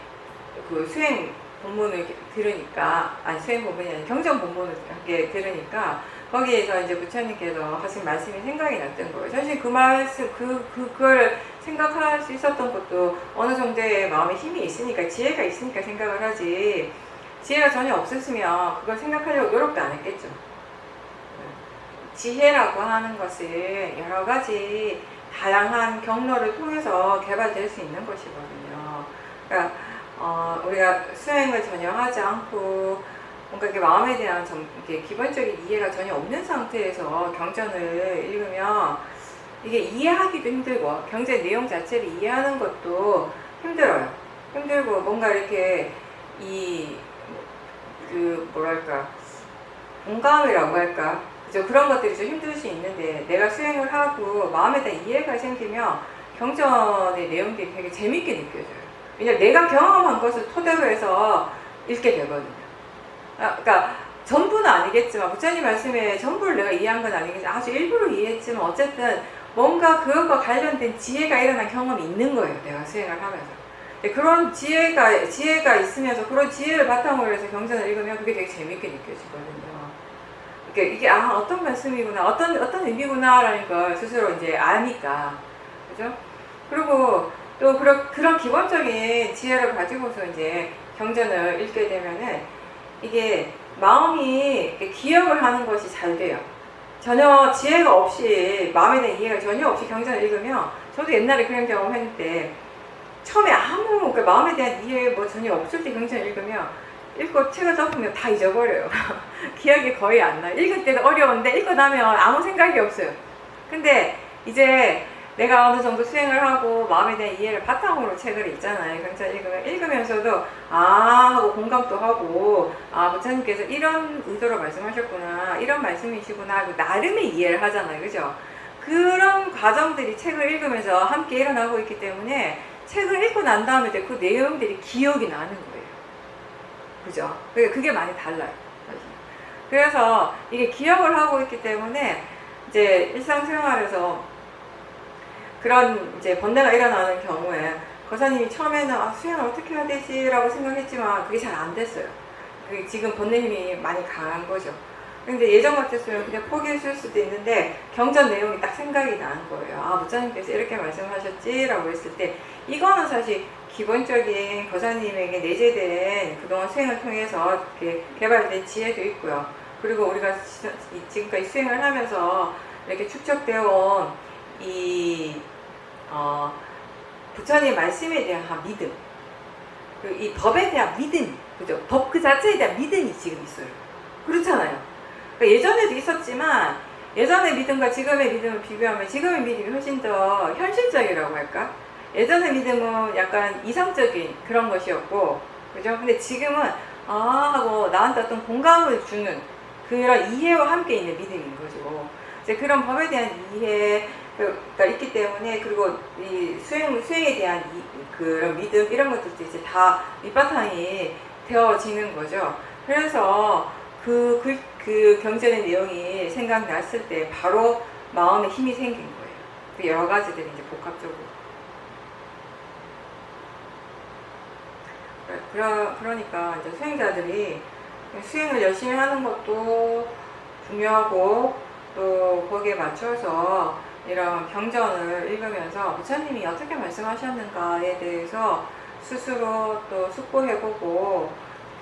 수행 본문을 들으니까 수행 본문이 아니라 경전 본문을 함께 들으니까 거기에서 이제 부처님께서 하신 말씀이 생각이 났던 거예요. 사실 그 말씀 그걸 생각할 수 있었던 것도 어느 정도의 마음에 힘이 있으니까 지혜가 있으니까 생각을 하지 지혜가 전혀 없었으면 그걸 생각하려고 노력도 안 했겠죠. 지혜라고 하는 것은 여러 가지 다양한 경로를 통해서 개발될 수 있는 것이거든요. 그러니까 우리가 수행을 전혀 하지 않고 뭔가 이렇게 마음에 대한 이렇게 기본적인 이해가 전혀 없는 상태에서 경전을 읽으면 이게 이해하기도 힘들고 경전 내용 자체를 이해하는 것도 힘들어요. 힘들고 뭔가 이렇게 뭐랄까 공감이라고 할까 그죠? 그런 것들이 좀 힘들 수 있는데 내가 수행을 하고 마음에 대한 이해가 생기면 경전의 내용들이 되게 재밌게 느껴져요. 왜냐면 내가 경험한 것을 토대로 해서 읽게 되거든요. 그러니까 전부는 아니겠지만 부처님 말씀에 전부를 내가 이해한 건 아니겠지만 아주 일부러 이해했지만 어쨌든 뭔가 그것과 관련된 지혜가 일어난 경험이 있는 거예요. 내가 수행을 하면서. 그런 지혜가 있으면서 그런 지혜를 바탕으로 해서 경전을 읽으면 그게 되게 재밌게 느껴지거든요. 그러니까 이게 어떤 말씀이구나, 어떤 의미구나라는 걸 스스로 이제 아니까, 그죠? 그리고 또 그런 기본적인 지혜를 가지고서 이제 경전을 읽게 되면은 이게 마음이 기억을 하는 것이 잘 돼요. 전혀 지혜가 없이 마음에 대한 이해가 전혀 없이 경전을 읽으면 저도 옛날에 그런 경험했는데 처음에 그러니까 마음에 대한 이해 전혀 없을 때 경전을 읽으면 읽고 책을 덮으면 다 잊어버려요. 기억이 거의 안 나요. 읽을 때도 어려운데 읽고 나면 아무 생각이 없어요. 근데 이제 내가 어느 정도 수행을 하고 마음에 대한 이해를 바탕으로 책을 읽잖아요. 경전 읽으면서도 하고 공감도 하고 부처님께서 이런 의도로 말씀하셨구나, 이런 말씀이시구나 하고 나름의 이해를 하잖아요. 그죠? 그런 과정들이 책을 읽으면서 함께 일어나고 있기 때문에 책을 읽고 난 다음에 그 내용들이 기억이 나는 거예요. 그죠? 그게 많이 달라요. 그래서 이게 기억을 하고 있기 때문에 이제 일상생활에서 그런 이제 번뇌가 일어나는 경우에 거사님이 처음에는 수행을 어떻게 해야 되지라고 생각했지만 그게 잘 안 됐어요. 지금 번뇌 힘이 많이 강한 거죠. 근데 예전 같았으면 그냥 포기했을 수도 있는데 경전 내용이 딱 생각이 나는 거예요. 아, 부처님께서 이렇게 말씀하셨지라고 했을 때 이거는 사실 기본적인 거사님에게 내재된 그동안 수행을 통해서 이렇게 개발된 지혜도 있고요. 그리고 우리가 지금까지 수행을 하면서 이렇게 축적되어 온 부처님 말씀에 대한 믿음, 그리고 이 법에 대한 믿음이, 그죠? 법 그 자체에 대한 믿음이 지금 있어요. 그렇잖아요. 그러니까 예전에도 있었지만 예전의 믿음과 지금의 믿음을 비교하면 지금의 믿음이 훨씬 더 현실적이라고 할까? 예전의 믿음은 약간 이성적인 그런 것이었고, 그죠? 근데 지금은 하고 나한테 어떤 공감을 주는 그런 이해와 함께 있는 믿음인 거죠. 이제 그런 법에 대한 이해가 있기 때문에, 그리고 이 수행에 대한 그런 믿음 이런 것들도 이제 다 밑바탕이 되어지는 거죠. 그래서 그 경전의 내용이 생각났을 때 바로 마음에 힘이 생긴 거예요. 그 여러 가지들이 이제 복합적으로. 그러니까 이제 수행자들이 수행을 열심히 하는 것도 중요하고, 또 거기에 맞춰서 이런 경전을 읽으면서 부처님이 어떻게 말씀하셨는가에 대해서 스스로 또 숙고해보고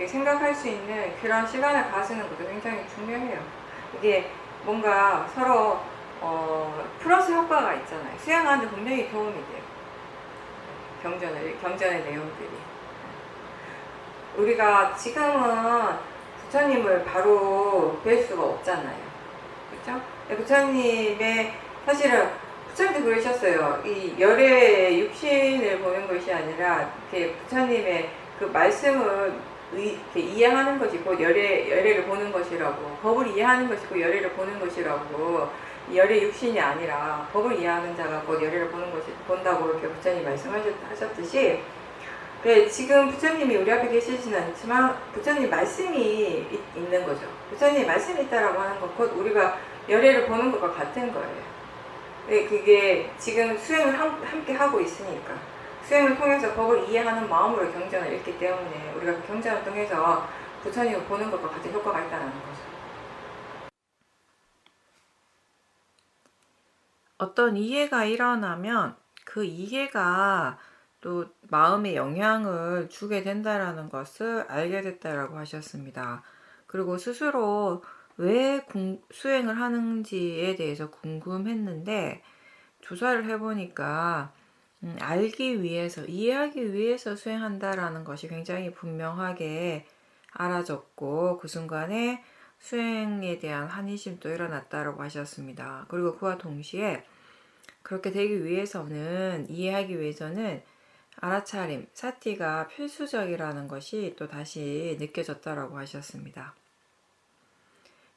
생각할 수 있는 그런 시간을 가지는 것도 굉장히 중요해요. 이게 뭔가 서로 플러스 효과가 있잖아요. 수행하는데 분명히 도움이 돼요. 경전의 내용들이. 우리가 지금은 부처님을 바로 뵐 수가 없잖아요. 그렇죠? 부처님의 사실은 부처님도 그러셨어요. 이 열의 육신을 보는 것이 아니라 이렇게 부처님의 그 말씀을 이렇게 이해하는 것이 곧 열애를 보는 것이라고, 법을 이해하는 것이 곧 열애를 보는 것이라고, 열의 육신이 아니라 법을 이해하는 자가 곧 열애를 본다고 이렇게 부처님이 말씀하셨듯이, 지금 부처님이 우리 앞에 계시지는 않지만 부처님 말씀이 있는 거죠. 부처님 말씀이 있다라고 하는 건 곧 우리가 열애를 보는 것과 같은 거예요. 그게 지금 수행을 함께 하고 있으니까, 수행을 통해서 법을 이해하는 마음으로 경전을 읽기 때문에 우리가 그 경전을 통해서 부처님을 보는 것과 같은 효과가 있다는 거죠. 어떤 이해가 일어나면 그 이해가 또 마음에 영향을 주게 된다라는 것을 알게 됐다라고 하셨습니다. 그리고 스스로 왜 수행을 하는지에 대해서 궁금했는데 조사를 해보니까 알기 위해서, 이해하기 위해서 수행한다라는 것이 굉장히 분명하게 알아졌고, 그 순간에 수행에 대한 환희심도 일어났다라고 하셨습니다. 그리고 그와 동시에 그렇게 되기 위해서는, 이해하기 위해서는 알아차림, 사티가 필수적이라는 것이 또 다시 느껴졌다라고 하셨습니다.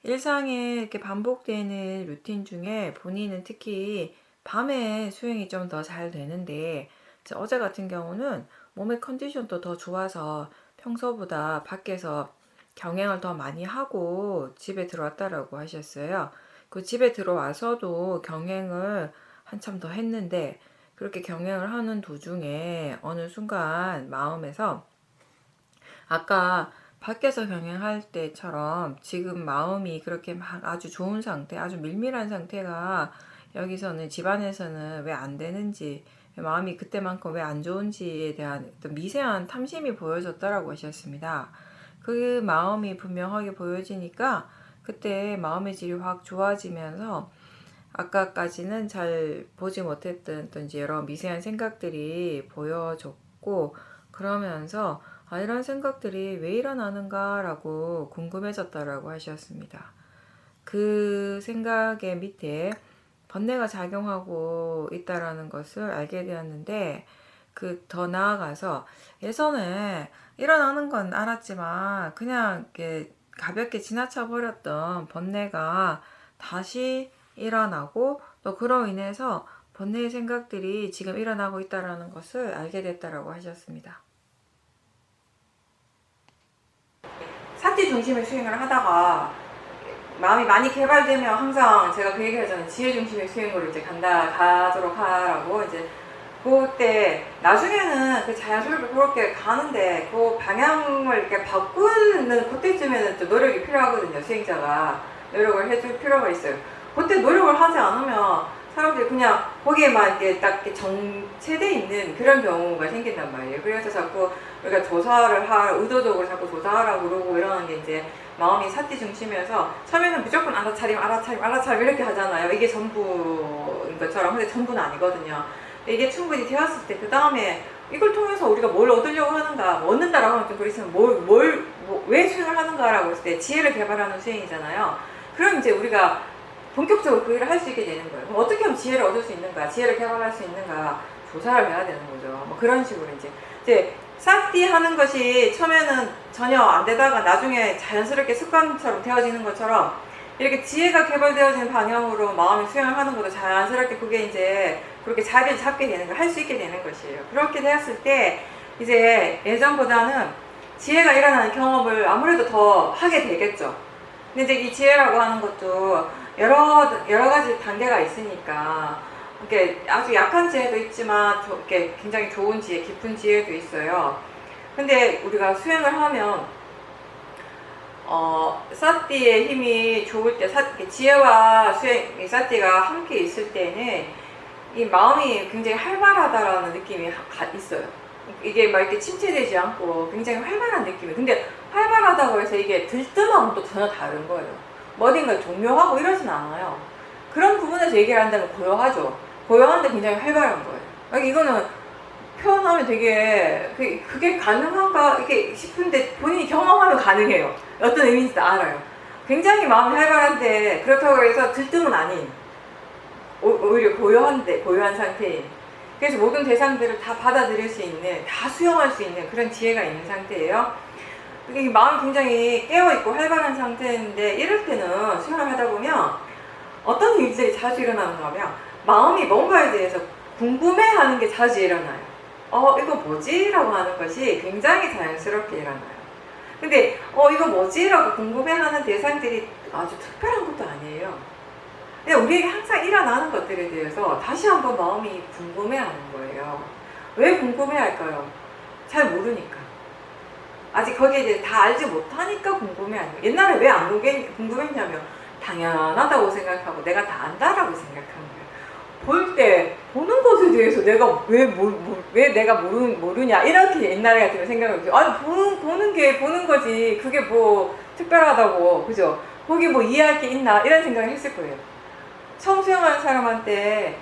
일상에 이렇게 반복되는 루틴 중에 본인은 특히 밤에 수행이 좀 더 잘 되는데, 어제 같은 경우는 몸의 컨디션도 더 좋아서 평소보다 밖에서 경행을 더 많이 하고 집에 들어왔다라고 하셨어요. 그 집에 들어와서도 경행을 한참 더 했는데, 그렇게 경행을 하는 도중에 어느 순간 마음에서 아까 밖에서 경행할 때처럼 지금 마음이 그렇게 막 아주 좋은 상태, 아주 밀밀한 상태가 여기서는 집안에서는 왜 안 되는지, 마음이 그때만큼 왜 안 좋은지에 대한 어떤 미세한 탐심이 보여졌다라고 하셨습니다. 그 마음이 분명하게 보여지니까 그때 마음의 질이 확 좋아지면서 아까까지는 잘 보지 못했던 이제 여러 미세한 생각들이 보여졌고, 그러면서 이런 생각들이 왜 일어나는가라고 궁금해졌다라고 하셨습니다. 그 생각의 밑에 번뇌가 작용하고 있다라는 것을 알게 되었는데, 더 나아가서 예전에 일어나는 건 알았지만 그냥 이렇게 가볍게 지나쳐 버렸던 번뇌가 다시 일어나고, 또 그로 인해서 번뇌의 생각들이 지금 일어나고 있다라는 것을 알게 됐다라고 하셨습니다. 사티 중심의 수행을 하다가 마음이 많이 개발되면 항상 제가 그 얘기 하잖아요. 지혜 중심의 수행으로 이제 가도록 하라고. 이제 그때 나중에는 그 자연스럽게 그렇게 가는데 그 방향을 이렇게 바꾸는 그때쯤에는 또 노력이 필요하거든요. 수행자가 노력을 해줄 필요가 있어요. 그때 노력을 하지 않으면 사람들이 그냥 거기에만 이렇게 딱 이렇게 정체돼 있는 그런 경우가 생긴단 말이에요. 그래서 자꾸 우리가 조사를 의도적으로 자꾸 조사하라고 그러고 이러는 게 이제 마음이 사티 중심이어서 처음에는 무조건 알아차림 이렇게 하잖아요. 이게 전부인 것처럼. 근데 전부는 아니거든요. 이게 충분히 되었을 때 그 다음에 이걸 통해서 우리가 뭘 얻으려고 하는가, 뭐 얻는다라고 하면 좀 그렇지만 왜 수행을 하는가라고 했을 때 지혜를 개발하는 수행이잖아요. 그럼 이제 우리가 본격적으로 그 일을 할 수 있게 되는 거예요. 그럼 어떻게 하면 지혜를 얻을 수 있는가, 지혜를 개발할 수 있는가 조사를 해야 되는 거죠. 뭐 그런 식으로 이제 사티 하는 것이 처음에는 전혀 안 되다가 나중에 자연스럽게 습관처럼 되어지는 것처럼 이렇게 지혜가 개발되어지는 방향으로 마음의 수행을 하는 것도 자연스럽게 그게 이제 그렇게 자리를 잡게 되는 거, 할 수 있게 되는 것이에요. 그렇게 되었을 때 이제 예전보다는 지혜가 일어나는 경험을 아무래도 더 하게 되겠죠. 근데 이제 이 지혜라고 하는 것도 여러 가지 단계가 있으니까 이렇게 아주 약한 지혜도 있지만 이렇게 굉장히 좋은 지혜, 깊은 지혜도 있어요. 근데 우리가 수행을 하면 사티의 힘이 좋을 때, 지혜와 사티가 함께 있을 때는 이 마음이 굉장히 활발하다라는 느낌이 있어요. 이게 막 이렇게 침체되지 않고 굉장히 활발한 느낌이. 근데 활발하다고 해서 이게 들뜸하면 또 전혀 다른 거예요. 어딘가 종묘하고 이러진 않아요. 그런 부분에서 얘기를 한다면 고요하죠. 고요한데 굉장히 활발한 거예요. 이거는 표현하면 되게 그게 가능한가 이렇게 싶은데 본인이 경험하면 가능해요. 어떤 의미인지 알아요. 굉장히 마음이 활발한데 그렇다고 해서 들뜸은 아닌, 오히려 고요한 상태인, 그래서 모든 대상들을 다 받아들일 수 있는, 다 수용할 수 있는 그런 지혜가 있는 상태예요. 이게 마음이 굉장히 깨어있고 활발한 상태인데 이럴 때는 수행을 하다 보면 어떤 일들이 자주 일어나는가 하면 마음이 뭔가에 대해서 궁금해하는 게 자주 일어나요. 이거 뭐지? 라고 하는 것이 굉장히 자연스럽게 일어나요. 근데 이거 뭐지? 라고 궁금해하는 대상들이 아주 특별한 것도 아니에요. 그냥 우리에게 항상 일어나는 것들에 대해서 다시 한번 마음이 궁금해하는 거예요. 왜 궁금해할까요? 잘 모르니까. 아직 거기에 대해 다 알지 못하니까 궁금해하는 거예요. 옛날에 왜 안 궁금했냐면 당연하다고 생각하고 내가 다 안다라고 생각하는 거예요. 볼 때 보는 것에 대해서 내가 왜 내가 모르냐 이렇게 옛날에 같으면 생각을 해요. 아니 보는 거지 그게 뭐 특별하다고, 그죠? 거기 뭐 이해할 게 있나 이런 생각을 했을 거예요. 처음 수영하는 사람한테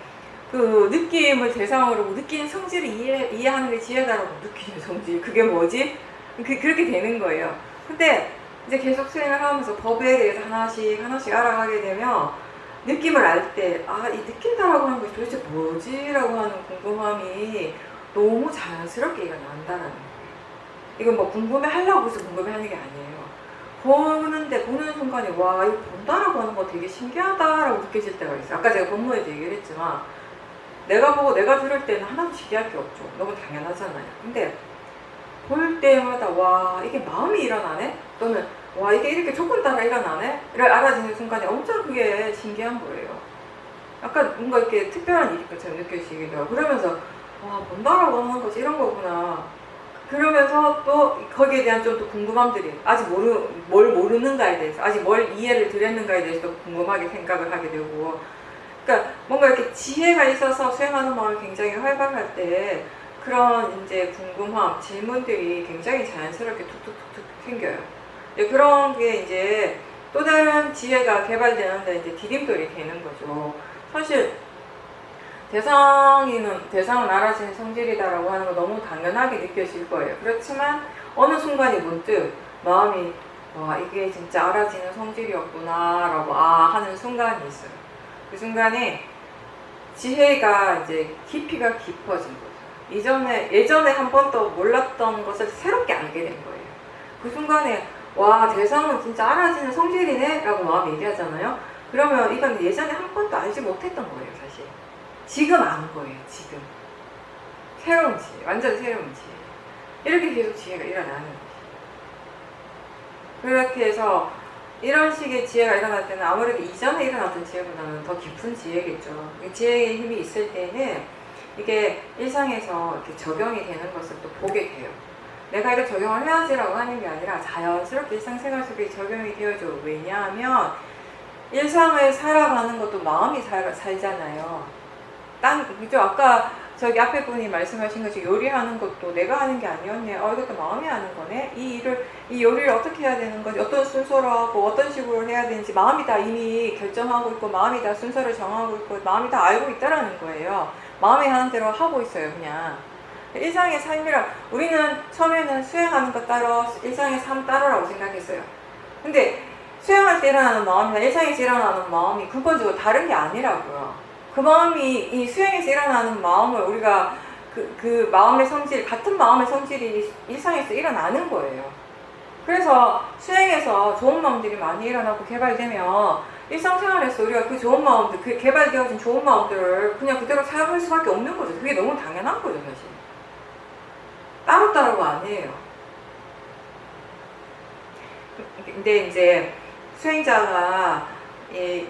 그 느낌을 대상으로 느끼는 성질을 이해하는 게 지혜다라고, 느끼는 성질 그게 뭐지? 그렇게 되는 거예요. 근데 이제 계속 수행을 하면서 법에 대해서 하나씩 알아가게 되면 느낌을 알 때, 이 느낀다라고 하는 것이 도대체 뭐지? 라고 하는 궁금함이 너무 자연스럽게 일어난다는 거예요. 이건 뭐 궁금해 하려고 해서 궁금해 하는 게 아니에요. 보는 순간에, 와, 이거 본다라고 하는 거 되게 신기하다라고 느껴질 때가 있어요. 아까 제가 본문에도 얘기를 했지만, 내가 보고 내가 들을 때는 하나도 신기할 게 없죠. 너무 당연하잖아요. 근데 볼 때마다, 와, 이게 마음이 일어나네? 또는 와, 이게 이렇게 조건 따라 일어나네? 를 알아지는 순간에 엄청 그게 신기한 거예요. 약간 뭔가 이렇게 특별한 일인 것처럼 느껴지기도 하고, 그러면서 와, 본다라고 하는 것이 이런 거구나. 그러면서 또 거기에 대한 좀 더 궁금함들이, 아직 뭘 모르는가에 대해서, 아직 뭘 이해를 드렸는가에 대해서 궁금하게 생각을 하게 되고, 그러니까 뭔가 이렇게 지혜가 있어서 수행하는 마음이 굉장히 활발할 때 그런 이제 궁금함, 질문들이 굉장히 자연스럽게 툭툭툭툭 생겨요. 그런 게 이제 또 다른 지혜가 개발되는데 이제 디딤돌이 되는 거죠. 사실 대상은 알아지는 성질이다라고 하는 거 너무 당연하게 느껴질 거예요. 그렇지만 어느 순간에 문득 마음이, 와, 이게 진짜 알아지는 성질이었구나 라고 하는 순간이 있어요. 그 순간에 지혜가 이제 깊이가 깊어진 거죠. 예전에 한 번도 몰랐던 것을 새롭게 알게 된 거예요. 그 순간에, 와, 대상은 진짜 알아지는 성질이네 라고 마음이 얘기하잖아요. 그러면 이건 예전에 한 번도 알지 못했던 거예요, 사실. 지금 아는 거예요, 지금. 새로운 지혜, 완전 새로운 지혜. 이렇게 계속 지혜가 일어나는 거죠. 그렇게 해서 이런 식의 지혜가 일어날 때는 아무래도 이전에 일어났던 지혜보다는 더 깊은 지혜겠죠. 지혜의 힘이 있을 때는 이게 일상에서 이렇게 적용이 되는 것을 또 보게 돼요. 내가 이거 적용을 해야지라고 하는 게 아니라 자연스럽게 일상생활 속에 적용이 되어져. 왜냐하면 일상을 살아가는 것도 마음이 살잖아요. 그죠? 아까 저기 앞에 분이 말씀하신 것이 요리하는 것도 내가 하는 게 아니었네. 이것도 마음이 하는 거네. 이 요리를 어떻게 해야 되는 거지? 어떤 순서로 하고 어떤 식으로 해야 되는지 마음이 다 이미 결정하고 있고 마음이 다 순서를 정하고 있고 마음이 다 알고 있다라는 거예요. 마음이 하는 대로 하고 있어요, 그냥. 일상의 삶이라 우리는 처음에는 수행하는 것 따로 일상의 삶 따로라고 생각했어요. 근데 수행할 때 일어나는 마음이나 일상에서 일어나는 마음이 근본적으로 다른 게 아니라고요. 그 마음이 이 수행에서 일어나는 마음을 우리가 그 마음의 성질, 같은 마음의 성질이 일상에서 일어나는 거예요. 그래서 수행에서 좋은 마음들이 많이 일어나고 개발되면 일상생활에서 우리가 그 좋은 마음들, 그 개발되어진 좋은 마음들을 그냥 그대로 사용할 수밖에 없는 거죠. 그게 너무 당연한 거죠, 사실. 따로따로가 아니에요. 근데 이제 수행자가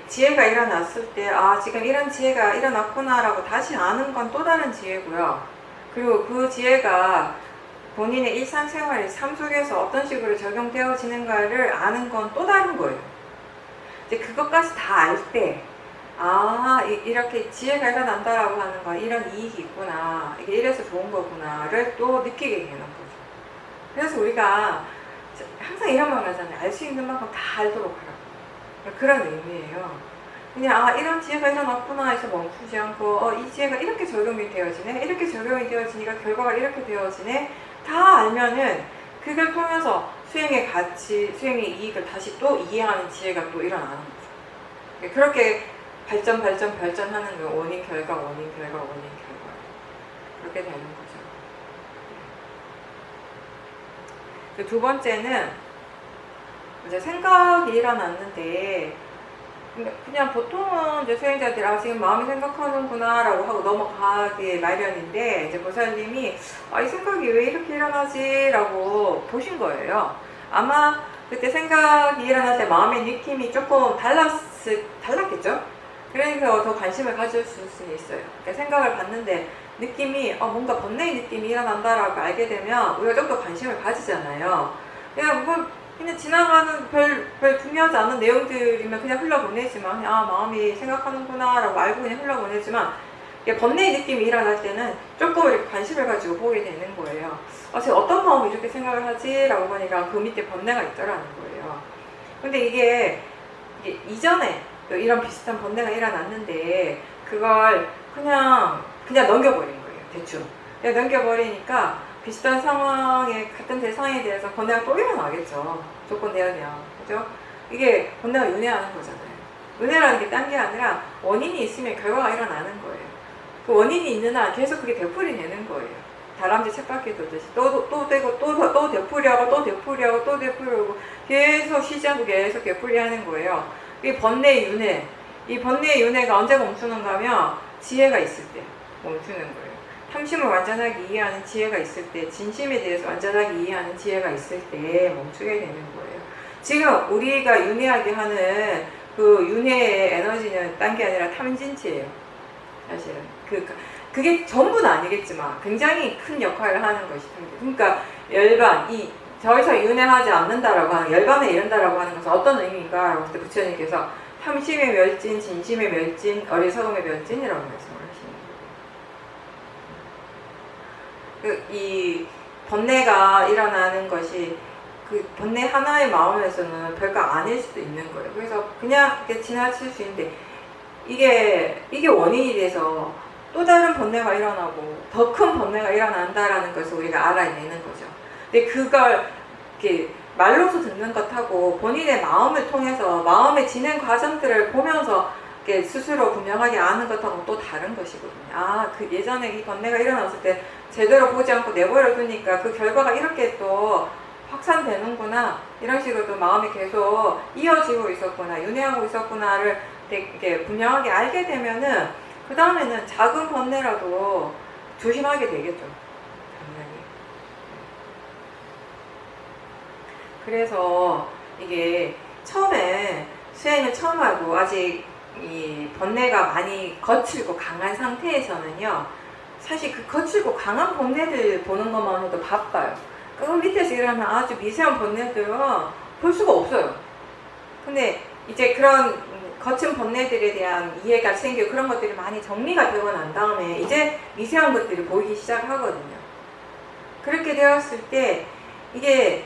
지혜가 일어났을 때 지금 이런 지혜가 일어났구나라고 다시 아는 건 또 다른 지혜고요. 그리고 그 지혜가 본인의 일상생활의 삶 속에서 어떤 식으로 적용되어지는가를 아는 건 또 다른 거예요. 이제 그것까지 다 알 때 이렇게 지혜가 일어난다라고 하는 건 이런 이익이 있구나, 이게 이래서 좋은 거구나를 또 느끼게 되는 거죠. 그래서 우리가 항상 이런 말 하잖아요. 알 수 있는 만큼 다 알도록 하라고. 그런 의미예요. 그냥 이런 지혜가 일어났구나 해서 멈추지 않고 이 지혜가 이렇게 적용이 되어지네, 이렇게 적용이 되어지니까 결과가 이렇게 되어지네, 다 알면은 그걸 통해서 수행의 가치, 수행의 이익을 다시 또 이해하는 지혜가 또 일어나는 거죠. 그렇게 발전하는 거, 원인 결과 그렇게 되는 거죠. 두 번째는 이제 생각이 일어났는데 그냥 보통은 이제 수행자들이 지금 마음이 생각하는구나 라고 하고 넘어가기 마련인데 이제 보살님이 이 생각이 왜 이렇게 일어나지? 라고 보신 거예요. 아마 그때 생각이 일어날 때 마음의 느낌이 조금 달랐겠죠? 그래서 더 관심을 가질 수는 있어요. 그러니까 생각을 봤는데 느낌이 뭔가 번뇌의 느낌이 일어난다라고 알게 되면 우리가 좀 더 관심을 가지잖아요. 그냥 지나가는 별 중요하지 않은 내용들이면 그냥 흘러보내지만 마음이 생각하는구나 라고 알고 그냥 흘러보내지만 번뇌의 느낌이 일어날 때는 조금 이렇게 관심을 가지고 보게 되는 거예요. 제가 어떤 마음이 이렇게 생각을 하지? 라고 보니까 그 밑에 번뇌가 있더라는 거예요. 근데 이게 이전에 이런 비슷한 번뇌가 일어났는데 그걸 그냥 넘겨버린 거예요. 대충. 그냥 넘겨버리니까 비슷한 상황에, 같은 대상에 대해서 번뇌가 또 일어나겠죠. 조건 내으면. 그죠? 이게 번뇌가 윤회하는 거잖아요. 윤회라는 게 딴 게 아니라 원인이 있으면 결과가 일어나는 거예요. 그 원인이 있는 한 계속 그게 되풀이 되는 거예요. 다람쥐 쳇바퀴 돌듯이 또 되고 또 되풀이하고 또 되풀이하고 또 되풀이하고 계속 쉬지 않고 계속 되풀이하는 거예요. 이게 번뇌의 윤회. 이 번뇌의 윤회가 언제 멈추는가 하면 지혜가 있을 때 멈추는 거예요. 탐심을 완전하게 이해하는 지혜가 있을 때, 진심에 대해서 완전하게 이해하는 지혜가 있을 때 멈추게 되는 거예요. 지금 우리가 윤회하게 하는 그 윤회의 에너지는 딴 게 아니라 탐진치예요. 사실은. 그게 전부는 아니겠지만 굉장히 큰 역할을 하는 것이 탐진. 그러니까 열반, 더 이상 윤회하지 않는다라고 하는, 열반에 이른다라고 하는 것은 어떤 의미인가? 라고 했을 때 부처님께서 탐심의 멸진, 진심의 멸진, 어리석음의 멸진이라고 말씀을 이 번뇌가 일어나는 것이 그 번뇌 하나의 마음에서는 별거 아닐 수도 있는 거예요. 그래서 그냥 이렇게 지나칠 수 있는데 이게 원인이 돼서 또 다른 번뇌가 일어나고 더 큰 번뇌가 일어난다라는 것을 우리가 알아내는 거죠. 근데 그걸 이렇게 말로서 듣는 것하고 본인의 마음을 통해서 마음의 진행 과정들을 보면서 스스로 분명하게 아는 것하고 또 다른 것이거든요. 그 예전에 이 번뇌가 일어났을 때 제대로 보지 않고 내버려 두니까 그 결과가 이렇게 또 확산되는구나, 이런 식으로 또 마음이 계속 이어지고 있었구나, 윤회하고 있었구나를 되게 분명하게 알게 되면은 그 다음에는 작은 번뇌라도 조심하게 되겠죠, 당연히. 그래서 이게 처음에 수행을 처음 하고 아직 이 번뇌가 많이 거칠고 강한 상태에서는요, 사실 그 거칠고 강한 번뇌들 보는 것만 해도 바빠요. 그 밑에서 일어나는 아주 미세한 번뇌들은 볼 수가 없어요. 근데 이제 그런 거친 번뇌들에 대한 이해가 생기고 그런 것들이 많이 정리가 되고 난 다음에 이제 미세한 것들이 보이기 시작하거든요. 그렇게 되었을 때 이게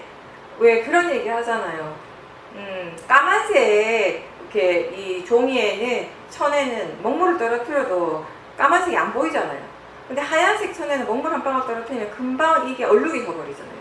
왜 그런 얘기 하잖아요. 까만색 이렇게 이 종이에는 천에는 먹물을 떨어뜨려도 까만색이 안 보이잖아요. 근데 하얀색 천에는 먹물 한 방울 떨어뜨리면 금방 이게 얼룩이 져버리잖아요.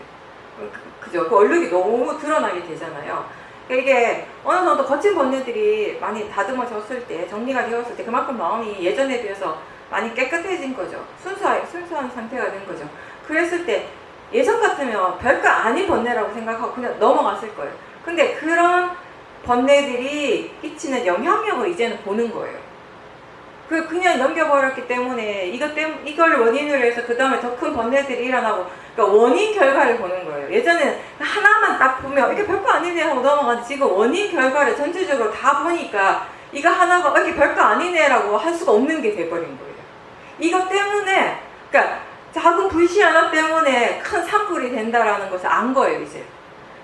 그죠? 그 얼룩이 너무 드러나게 되잖아요. 그러니까 이게 어느 정도 거친 번뇌들이 많이 다듬어졌을 때, 정리가 되었을 때 그만큼 마음이 예전에 비해서 많이 깨끗해진 거죠. 순수한 상태가 된 거죠. 그랬을 때 예전 같으면 별거 아닌 번뇌라고 생각하고 그냥 넘어갔을 거예요. 근데 그런 번뇌들이 끼치는 영향력을 이제는 보는 거예요. 그냥 넘겨버렸기 때문에 이걸 원인으로 해서 그 다음에 더 큰 번뇌들이 일어나고, 그러니까 원인 결과를 보는 거예요. 예전에는 하나만 딱 보면 이게 별거 아니네 하고 넘어가는데 지금 원인 결과를 전체적으로 다 보니까 이거 하나가 이게 별거 아니네 라고 할 수가 없는 게 돼버린 거예요. 이것 때문에, 그러니까 작은 불씨 하나 때문에 큰 산불이 된다라는 것을 안 거예요, 이제.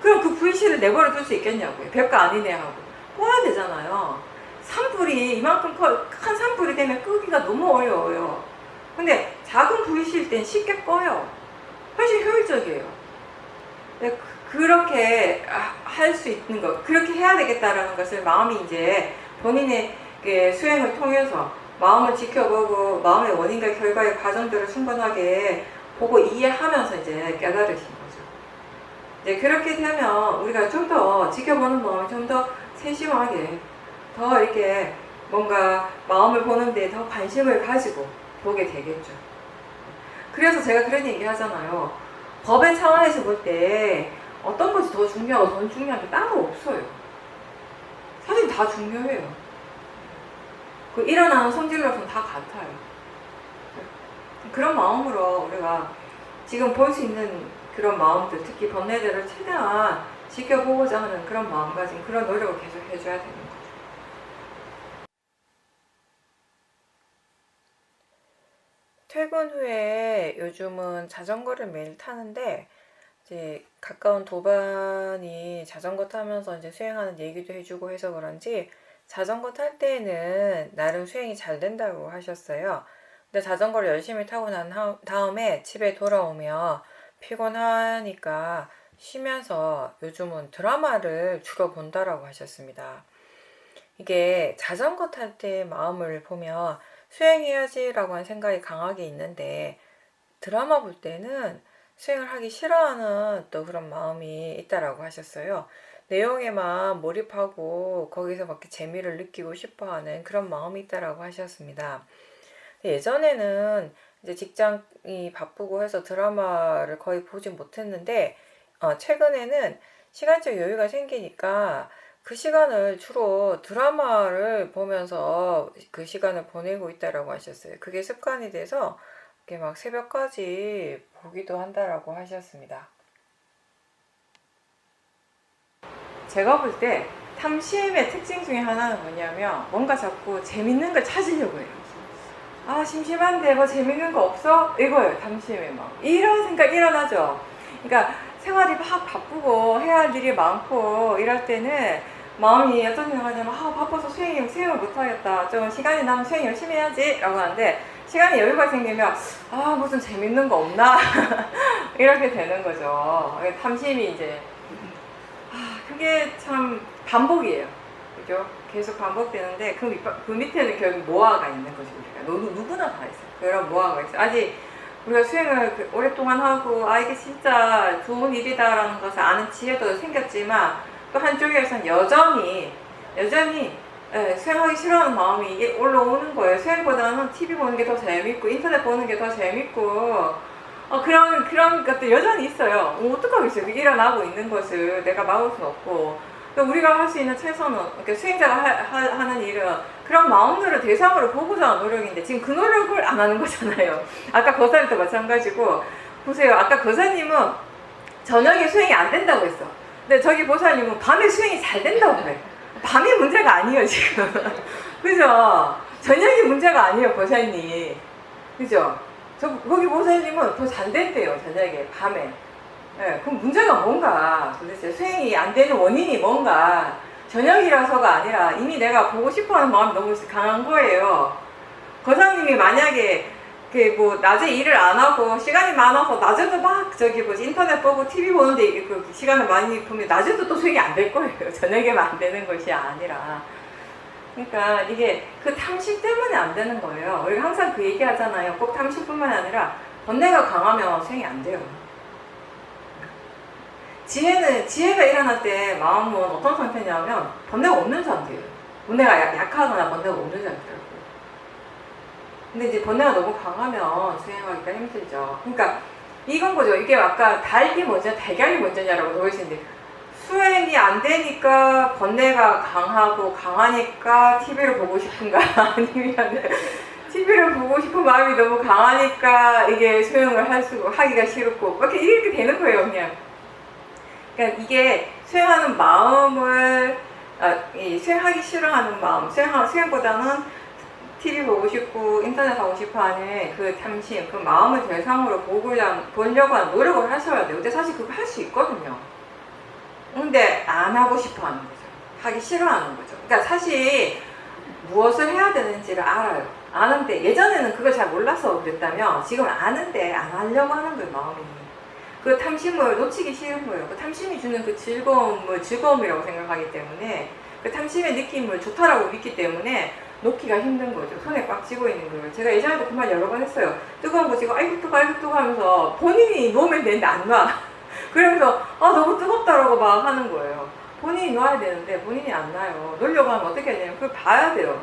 그럼 그 불씨를 내버려 둘 수 있겠냐고요. 별거 아니네 하고. 꺼야 되잖아요. 산불이 이만큼 큰 산불이 되면 끄기가 너무 어려워요. 근데 작은 불씨일 땐 쉽게 꺼요. 훨씬 효율적이에요. 그렇게 할 수 있는 것, 그렇게 해야 되겠다라는 것을 마음이 이제 본인의 수행을 통해서 마음을 지켜보고 마음의 원인과 결과의 과정들을 충분하게 보고 이해하면서 이제 깨달으신 거죠. 이제 그렇게 되면 우리가 좀 더 지켜보는 마음을 좀 더 세심하게, 더 이렇게 뭔가 마음을 보는데 더 관심을 가지고 보게 되겠죠. 그래서 제가 그런 얘기 하잖아요. 법의 차원에서 볼 때 어떤 것이 더 중요하고 더 중요한 게 따로 없어요. 사실 다 중요해요. 그 일어나는 성질로서는 다 같아요. 그런 마음으로 우리가 지금 볼 수 있는 그런 마음들, 특히 번뇌들을 최대한 지켜보고자 하는 그런 마음가짐, 그런 노력을 계속 해줘야 되는 거죠. 퇴근 후에 요즘은 자전거를 매일 타는데, 이제 가까운 도반이 자전거 타면서 이제 수행하는 얘기도 해주고 해서 그런지 자전거 탈 때는 나름 수행이 잘 된다고 하셨어요. 근데 자전거를 열심히 타고 난 다음에 집에 돌아오면 피곤하니까 쉬면서 요즘은 드라마를 주로 본다라고 하셨습니다. 이게 자전거 탈 때 마음을 보면 수행해야지 라고 하는 생각이 강하게 있는데, 드라마 볼 때는 수행을 하기 싫어하는 또 그런 마음이 있다라고 하셨어요. 내용에만 몰입하고 거기서 막 재미를 느끼고 싶어하는 그런 마음이 있다라고 하셨습니다. 예전에는 이제 직장이 바쁘고 해서 드라마를 거의 보지 못했는데, 최근에는 시간적 여유가 생기니까 그 시간을 주로 드라마를 보면서 그 시간을 보내고 있다라고 하셨어요. 그게 습관이 돼서 이렇게 막 새벽까지 보기도 한다라고 하셨습니다. 제가 볼 때 탐심의 특징 중에 하나는 뭐냐면 뭔가 자꾸 재밌는 걸 찾으려고 해요. 아, 심심한데 뭐 재밌는 거 없어? 이거예요, 탐심의 마음. 이런 생각 일어나죠. 그러니까 생활이 막 바쁘고 해야 할 일이 많고 이럴 때는 마음이 어떤 생각하냐면 바빠서 수행을 못하겠다. 좀 시간이 나면 수행 열심히 해야지 라고 하는데, 시간에 여유가 생기면 무슨 재밌는 거 없나? 이렇게 되는 거죠. 탐심이 이제 그게 참 반복이에요. 그죠? 계속 반복되는데 그 밑에는 결국 모아가 있는 거죠. 우리가 누구나 다 있어요. 그런 모아가 있어요. 아직 우리가 수행을 오랫동안 하고 이게 진짜 좋은 일이다라는 것을 아는 지혜도 생겼지만, 또 한쪽에서는 여전히 수행하기 싫어하는 마음이 올라오는 거예요. 수행보다는 TV 보는 게 더 재밌고 인터넷 보는 게 더 재밌고 그런 것도 여전히 있어요. 어떡하겠어요. 일어나고 있는 것을 내가 막을 수는 없고. 우리가 할 수 있는 최선은, 그러니까 수행자가 하는 일은 그런 마음들을 대상으로 보고자 하는 노력인데 지금 그 노력을 안 하는 거잖아요. 아까 거사님도 마찬가지고. 보세요. 아까 거사님은 저녁에 수행이 안 된다고 했어. 근데 저기 보살님은 밤에 수행이 잘 된다고 그래. 밤이 문제가 아니에요, 지금. 그죠? 저녁이 문제가 아니에요, 보살님. 그죠? 거기 보살님은 더 잘 된대요, 저녁에, 밤에. 예, 그럼 문제가 뭔가, 도대체 수행이 안 되는 원인이 뭔가, 저녁이라서가 아니라 이미 내가 보고 싶어 하는 마음이 너무 강한 거예요. 거상님이 만약에, 낮에 일을 안 하고 시간이 많아서 낮에도 막 인터넷 보고 TV 보는데 그 시간을 많이 보면 낮에도 또 수행이 안 될 거예요. 저녁에만 안 되는 것이 아니라. 그러니까 이게 그 탐심 때문에 안 되는 거예요. 우리가 항상 그 얘기 하잖아요. 꼭 탐심뿐만 아니라 번뇌가 강하면 수행이 안 돼요. 지혜가 일어날 때 마음은 어떤 상태냐면 번뇌가 없는 상태예요. 번뇌가 약하거나 번뇌가 없는 상태예요. 근데 이제 번뇌가 너무 강하면 수행하기가 힘들죠. 그러니까 이건 거죠. 이게 아까 닭이 먼저, 달걀이 먼저냐라고 그러시는데 수행이 안 되니까 번뇌가 강하니까 TV를 보고 싶은가 아니면 TV를 보고 싶은 마음이 너무 강하니까 이게 수행을 하기가 싫고 이렇게 되는 거예요, 그냥. 그러니까 이게 수행하는 마음을 수행하기 싫어하는 마음, 수행보다는 TV 보고 싶고 인터넷 하고 싶어 하는 그 탐심, 그 마음을 대상으로 보려고 하는 노력을 하셔야 돼요. 근데 사실 그거 할 수 있거든요. 근데 안 하고 싶어 하는 거죠. 하기 싫어하는 거죠. 그러니까 사실 무엇을 해야 되는지를 알아요. 아는데 예전에는 그걸 잘 몰라서 그랬다면 지금 아는데 안 하려고 하는 거예요, 마음이. 그 탐심을 놓치기 싫은 거예요. 그 탐심이 주는 그 즐거움을 즐거움이라고 생각하기 때문에 그 탐심의 느낌을 좋다라고 믿기 때문에 놓기가 힘든 거죠. 손에 꽉 쥐고 있는 거예요. 제가 예전에도 그 말 여러 번 했어요. 뜨거운 거 쥐고 아이고 뜨거 하면서 본인이 놓으면 되는데 안 놔. 그러면서 너무 뜨겁다라고 막 하는 거예요. 본인이 놔야 되는데 본인이 안 놔요. 놓으려고 하면 어떻게 하냐면 그걸 봐야 돼요.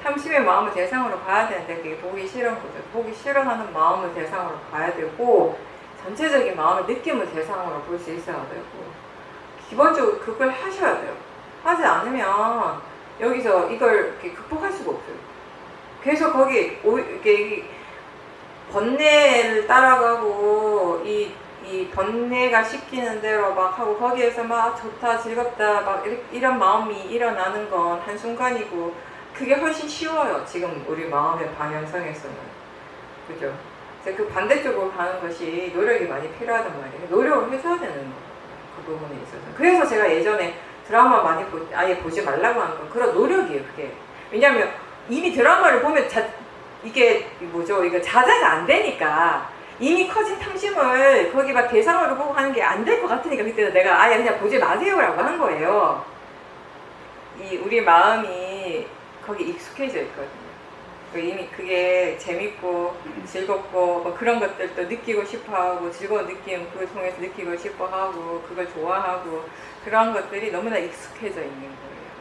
탐심의 마음을 대상으로 봐야 되는데 그게 보기 싫은 거죠. 보기 싫어하는 마음을 대상으로 봐야 되고 전체적인 마음의 느낌을 대상으로 볼 수 있어야 되고 기본적으로 그걸 하셔야 돼요. 하지 않으면 여기서 이걸 이렇게 극복할 수가 없어요. 계속 거기 이게 번뇌를 따라가고 이 번뇌가 시키는 대로 막 하고 거기에서 막 좋다 즐겁다 막 이런 마음이 일어나는 건 한순간이고 그게 훨씬 쉬워요. 지금 우리 마음의 방향성에서는. 그죠? 그 반대쪽으로 가는 것이 노력이 많이 필요하단 말이에요. 노력을 해줘야 되는 거예요. 그 부분에 있어서. 그래서 제가 예전에 드라마 많이 아예 보지 말라고 하는 건 그런 노력이에요, 그게. 왜냐면 이미 드라마를 보면 이게 자제가 안 되니까 이미 커진 탐심을 거기 막 대상으로 보고 하는 게 안 될 것 같으니까 그때는 내가 아예 그냥 보지 마세요라고 한 거예요. 우리 마음이 거기 익숙해져 있거든요. 이미 그게 재밌고 즐겁고 뭐 그런 것들도 느끼고 싶어하고 즐거운 느낌 그걸 통해서 느끼고 싶어하고 그걸 좋아하고 그런 것들이 너무나 익숙해져 있는 거예요.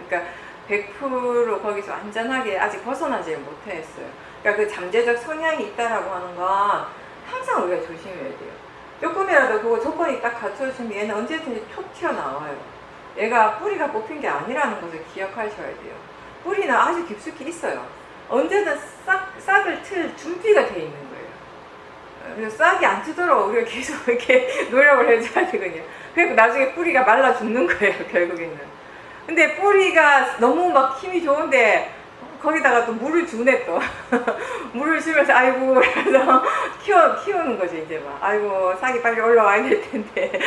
그러니까 100% 거기서 완전하게 아직 벗어나지 못했어요. 그러니까 그 잠재적 성향이 있다라고 하는 건 항상 우리가 조심해야 돼요. 조금이라도 그 조건이 딱 갖춰지면 얘는 언제든지 툭 튀어나와요. 얘가 뿌리가 뽑힌 게 아니라는 것을 기억하셔야 돼요. 뿌리는 아주 깊숙이 있어요. 언제든 싹을 틀 준비가 돼 있는 거예요. 그래서 싹이 안 트도록 우리가 계속 이렇게 노력을 해줘야 되거든요. 그리고 나중에 뿌리가 말라 죽는 거예요, 결국에는. 근데 뿌리가 너무 막 힘이 좋은데 거기다가 또 물을 주네 또. 물을 주면서 아이고 그래서 키우는 거죠 이제 막. 아이고 싹이 빨리 올라와야 될 텐데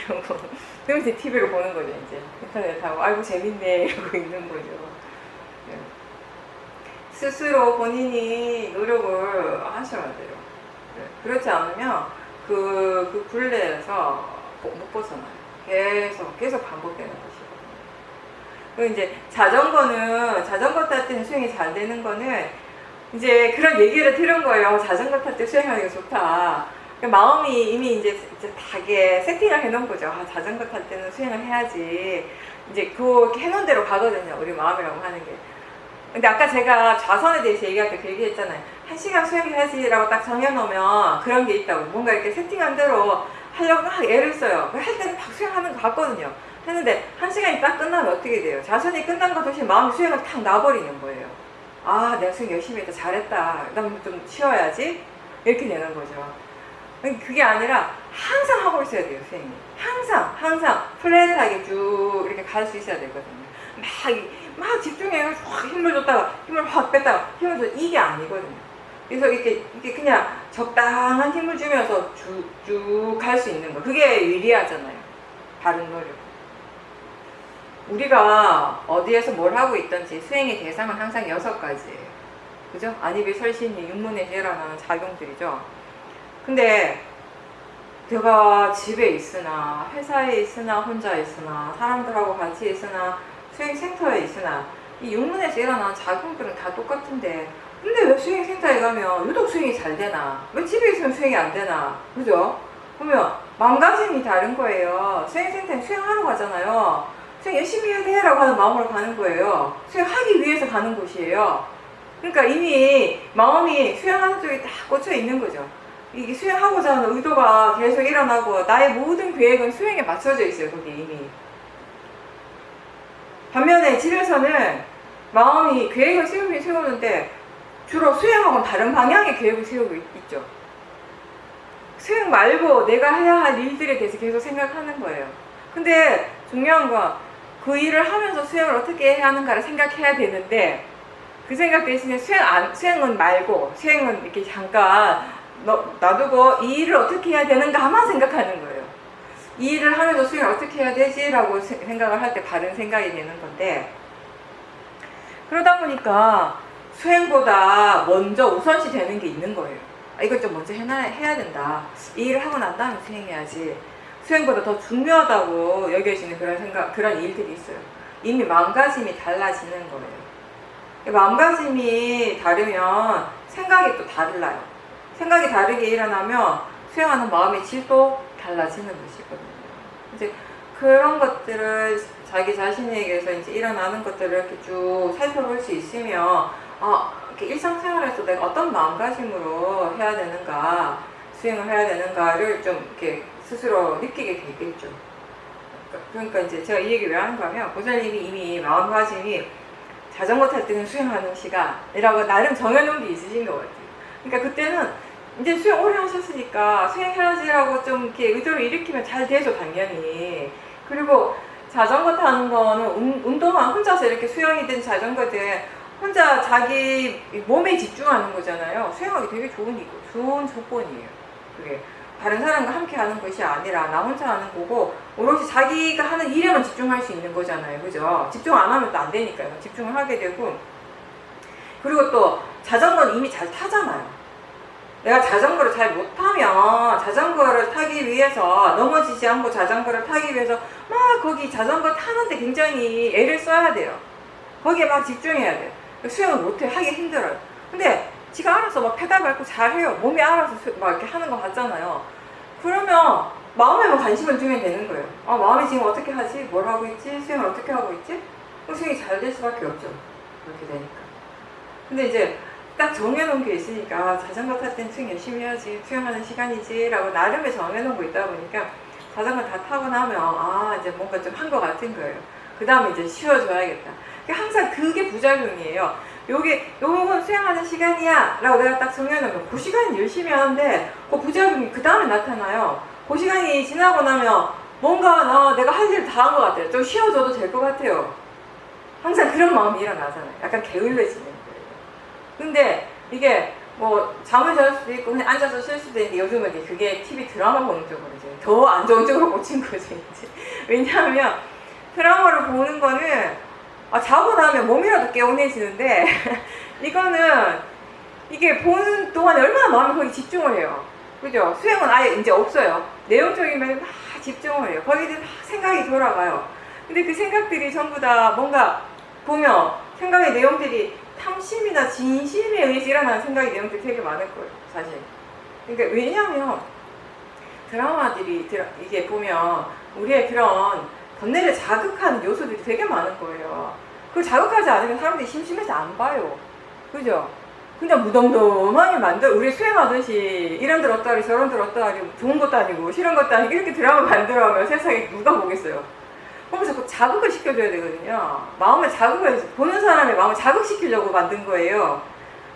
이러고. 그럼 이제 TV를 보는 거죠 이제. 인터넷 하고 아이고 재밌네 이러고 있는 거죠. 스스로 본인이 노력을 하셔야 돼요. 그렇지 않으면 그 굴레에서 못 벗어나요. 계속 반복되는 것이거든요. 그리고 이제 자전거 탈 때는 수행이 잘 되는 거는 이제 그런 얘기를 들은 거예요. 자전거 탈 때 수행하기가 좋다. 마음이 이미 이제 다게 세팅을 해놓은 거죠. 자전거 탈 때는 수행을 해야지. 이제 그 해놓은 대로 가거든요. 우리 마음이라고 하는 게. 근데 아까 제가 좌선에 대해서 얘기할 때 그 얘기 했잖아요. 1시간 수행해야지라고 딱 정해놓으면 그런 게 있다고. 뭔가 이렇게 세팅한 대로 하려고 막 애를 써요. 할 때는 막 수행하는 것 같거든요. 했는데 1시간이 딱 끝나면 어떻게 돼요? 좌선이 끝난 것 없이 마음이 수행을 탁 놔버리는 거예요. 아, 내가 수행 열심히 했다. 잘했다. 그다음 좀 쉬어야지. 이렇게 되는 거죠. 그게 아니라 항상 하고 있어야 돼요, 수행이. 항상 플랫하게 쭉 이렇게 갈 수 있어야 되거든요. 막 집중해서 확 힘을 줬다가 힘을 확 뺐다가 힘을 줬다가 이게 아니거든요. 그래서 이렇게 그냥 적당한 힘을 주면서 쭉 갈 수 있는 거. 그게 유리하잖아요. 바른 노력. 우리가 어디에서 뭘 하고 있든지 수행의 대상은 항상 6가지예요. 그죠? 안입이 설신이 육문에서 일어나는 작용들이죠. 근데 내가 집에 있으나 회사에 있으나 혼자 있으나 사람들하고 같이 있으나 수행센터에 있으나 이 육문에서 일어나는 작용들은 다 똑같은데 근데 왜 수행센터에 가면 유독 수행이 잘 되나? 왜 집에 있으면 수행이 안 되나? 그죠? 보면 마음가짐이 다른 거예요. 수행센터에 수행하러 가잖아요. 수행 열심히 해야 돼 라고 하는 마음으로 가는 거예요. 수행하기 위해서 가는 곳이에요. 그러니까 이미 마음이 수행하는 쪽에 딱 꽂혀 있는 거죠. 이게 수행하고자 하는 의도가 계속 일어나고 나의 모든 계획은 수행에 맞춰져 있어요. 거기 이미. 반면에 집에서는 마음이 계획을 세우는데 주로 수행하고는 다른 방향의 계획을 세우고 있죠. 수행 말고 내가 해야 할 일들에 대해서 계속 생각하는 거예요. 근데 중요한 건 그 일을 하면서 수행을 어떻게 해야 하는가를 생각해야 되는데 그 생각 대신에 수행은 말고 수행은 이렇게 잠깐 놔두고 이 일을 어떻게 해야 되는가만 생각하는 거예요. 이 일을 하면서 수행을 어떻게 해야 되지라고 생각을 할 때 바른 생각이 되는 건데 그러다 보니까 수행보다 먼저 우선시 되는 게 있는 거예요. 이것 좀 먼저 해야 된다. 이 일을 하고 난 다음에 수행해야지. 수행보다 더 중요하다고 여겨지는 그런 일들이 있어요. 이미 마음가짐이 달라지는 거예요. 마음가짐이 다르면 생각이 또 달라요. 생각이 다르게 일어나면 수행하는 마음의 질도 달라지는 것이거든요. 이제 그런 것들을 자기 자신에게서 이제 일어나는 것들을 이렇게 쭉 살펴볼 수 있으면 이렇게 일상생활에서 내가 어떤 마음가짐으로 해야 되는가, 수행을 해야 되는가를 좀 이렇게 스스로 느끼게 되겠죠. 그러니까 이제 제가 이 얘기 왜 하는가 하면 보살님이 이미 마음가짐이 자전거 탈 때는 수행하는 시간이라고 나름 정해놓은 게 있으신 것 같아요. 그러니까 그때는 이제 수행 오래 하셨으니까 수행해야지라고 좀 이렇게 의도를 일으키면 잘 되죠, 당연히. 그리고 자전거 타는 거는 운동만 혼자서 이렇게 수영이든 자전거든 혼자 자기 몸에 집중하는 거잖아요. 수행하기 되게 좋은 조건이에요. 그게 다른 사람과 함께 하는 것이 아니라 나 혼자 하는 거고 오롯이 자기가 하는 일에만 집중할 수 있는 거잖아요. 그죠? 집중 안 하면 또 안 되니까요. 집중을 하게 되고 그리고 또 자전거는 이미 잘 타잖아요. 내가 자전거를 잘 못타면 자전거를 타기 위해서 넘어지지 않고 자전거를 타기 위해서 막 거기 자전거 타는데 굉장히 애를 써야 돼요. 거기에 막 집중해야 돼요. 수영을 못해 하기 힘들어요. 근데 지가 알아서 막 페달 밟고 잘해요. 몸이 알아서 막 이렇게 하는 거 같잖아요. 그러면 마음에만 관심을 두면 되는 거예요. 마음이 지금 어떻게 하지? 뭘 하고 있지? 수영을 어떻게 하고 있지? 그럼 수영이 잘 될 수밖에 없죠. 그렇게 되니까. 근데 이제 딱 정해놓은 게 있으니까 자전거 탈 땐 수영 열심히 해야지. 수영하는 시간이지. 라고 나름의 정해놓은 거 있다 보니까 자전거 다 타고 나면 이제 뭔가 좀 한 거 같은 거예요. 그 다음에 이제 쉬어줘야겠다. 항상 그게 부작용이에요. 요건 수행하는 시간이야 라고 내가 딱 정해놓으면 그 시간은 열심히 하는데 그 부작용이 그 다음에 나타나요. 그 시간이 지나고 나면 뭔가 내가 할 일을 다 한 것 같아요. 좀 쉬어줘도 될 것 같아요. 항상 그런 마음이 일어나잖아요. 약간 게을러지는 거예요. 근데 이게 뭐 잠을 잘 수도 있고 그냥 앉아서 쉴 수도 있는데 요즘은 이제 그게 TV 드라마 보는 쪽으로 이제 더 안 좋은 쪽으로 꽂힌 거죠. 이제. 왜냐하면 드라마를 보는 거는 자고 나면 몸이라도 개운해지는데 이거는 이게 보는 동안 얼마나 마음이 거기 집중을 해요. 그죠? 수행은 아예 이제 없어요. 내용적이면 막 집중을 해요. 거기서 막 생각이 돌아가요. 근데 그 생각들이 전부 다 뭔가 보면 생각의 내용들이 탐심이나 진심에 의해서 일어나는 생각의 내용들이 되게 많을 거예요. 사실. 그러니까 왜냐하면 드라마들이 이게 보면 우리의 그런 번뇌를 자극하는 요소들이 되게 많은 거예요. 그걸 자극하지 않으면 사람들이 심심해서 안 봐요. 그죠? 그냥 무덤덤하게 우리 수행하듯이 이런 들 어떠하리 저런 들 어떠하리 좋은 것도 아니고 싫은 것도 아니고 이렇게 드라마 만들어가면 세상에 누가 보겠어요. 그래서 자꾸 자극을 시켜줘야 되거든요. 보는 사람의 마음을 자극시키려고 만든 거예요.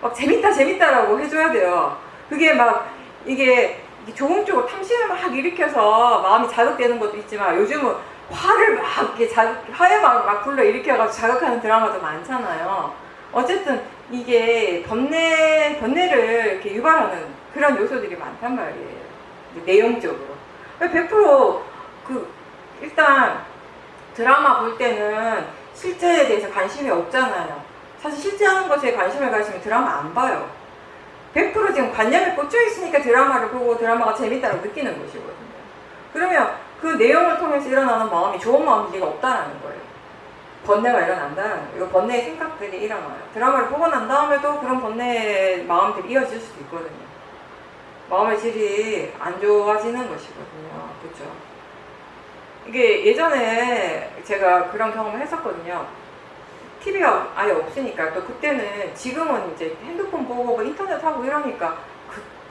막 재밌다라고 해줘야 돼요. 그게 막 이게 이게 조금조금 탐심을 막 일으켜서 마음이 자극되는 것도 있지만 요즘은 화를 막 이렇게 화의 마음을 막 불러 일으켜가지고 자극하는 드라마도 많잖아요. 어쨌든 이게 번뇌를 이렇게 유발하는 그런 요소들이 많단 말이에요. 내용적으로. 100% 일단 드라마 볼 때는 실제에 대해서 관심이 없잖아요. 사실 실제 하는 것에 관심을 가지면 드라마 안 봐요. 100% 지금 관념에 꽂혀 있으니까 드라마를 보고 드라마가 재밌다고 느끼는 것이거든요. 그러면 그 내용을 통해서 일어나는 마음이 좋은 마음이 없다는 거예요. 번뇌가 일어난다는 거예요. 이거 번뇌의 생각들이 일어나요. 드라마를 보고 난 다음에도 그런 번뇌의 마음들이 이어질 수도 있거든요. 마음의 질이 안 좋아지는 것이거든요. 그렇죠? 이게 예전에 제가 그런 경험을 했었거든요. TV가 아예 없으니까 또 그때는 지금은 이제 핸드폰 보고 뭐 인터넷 하고 이러니까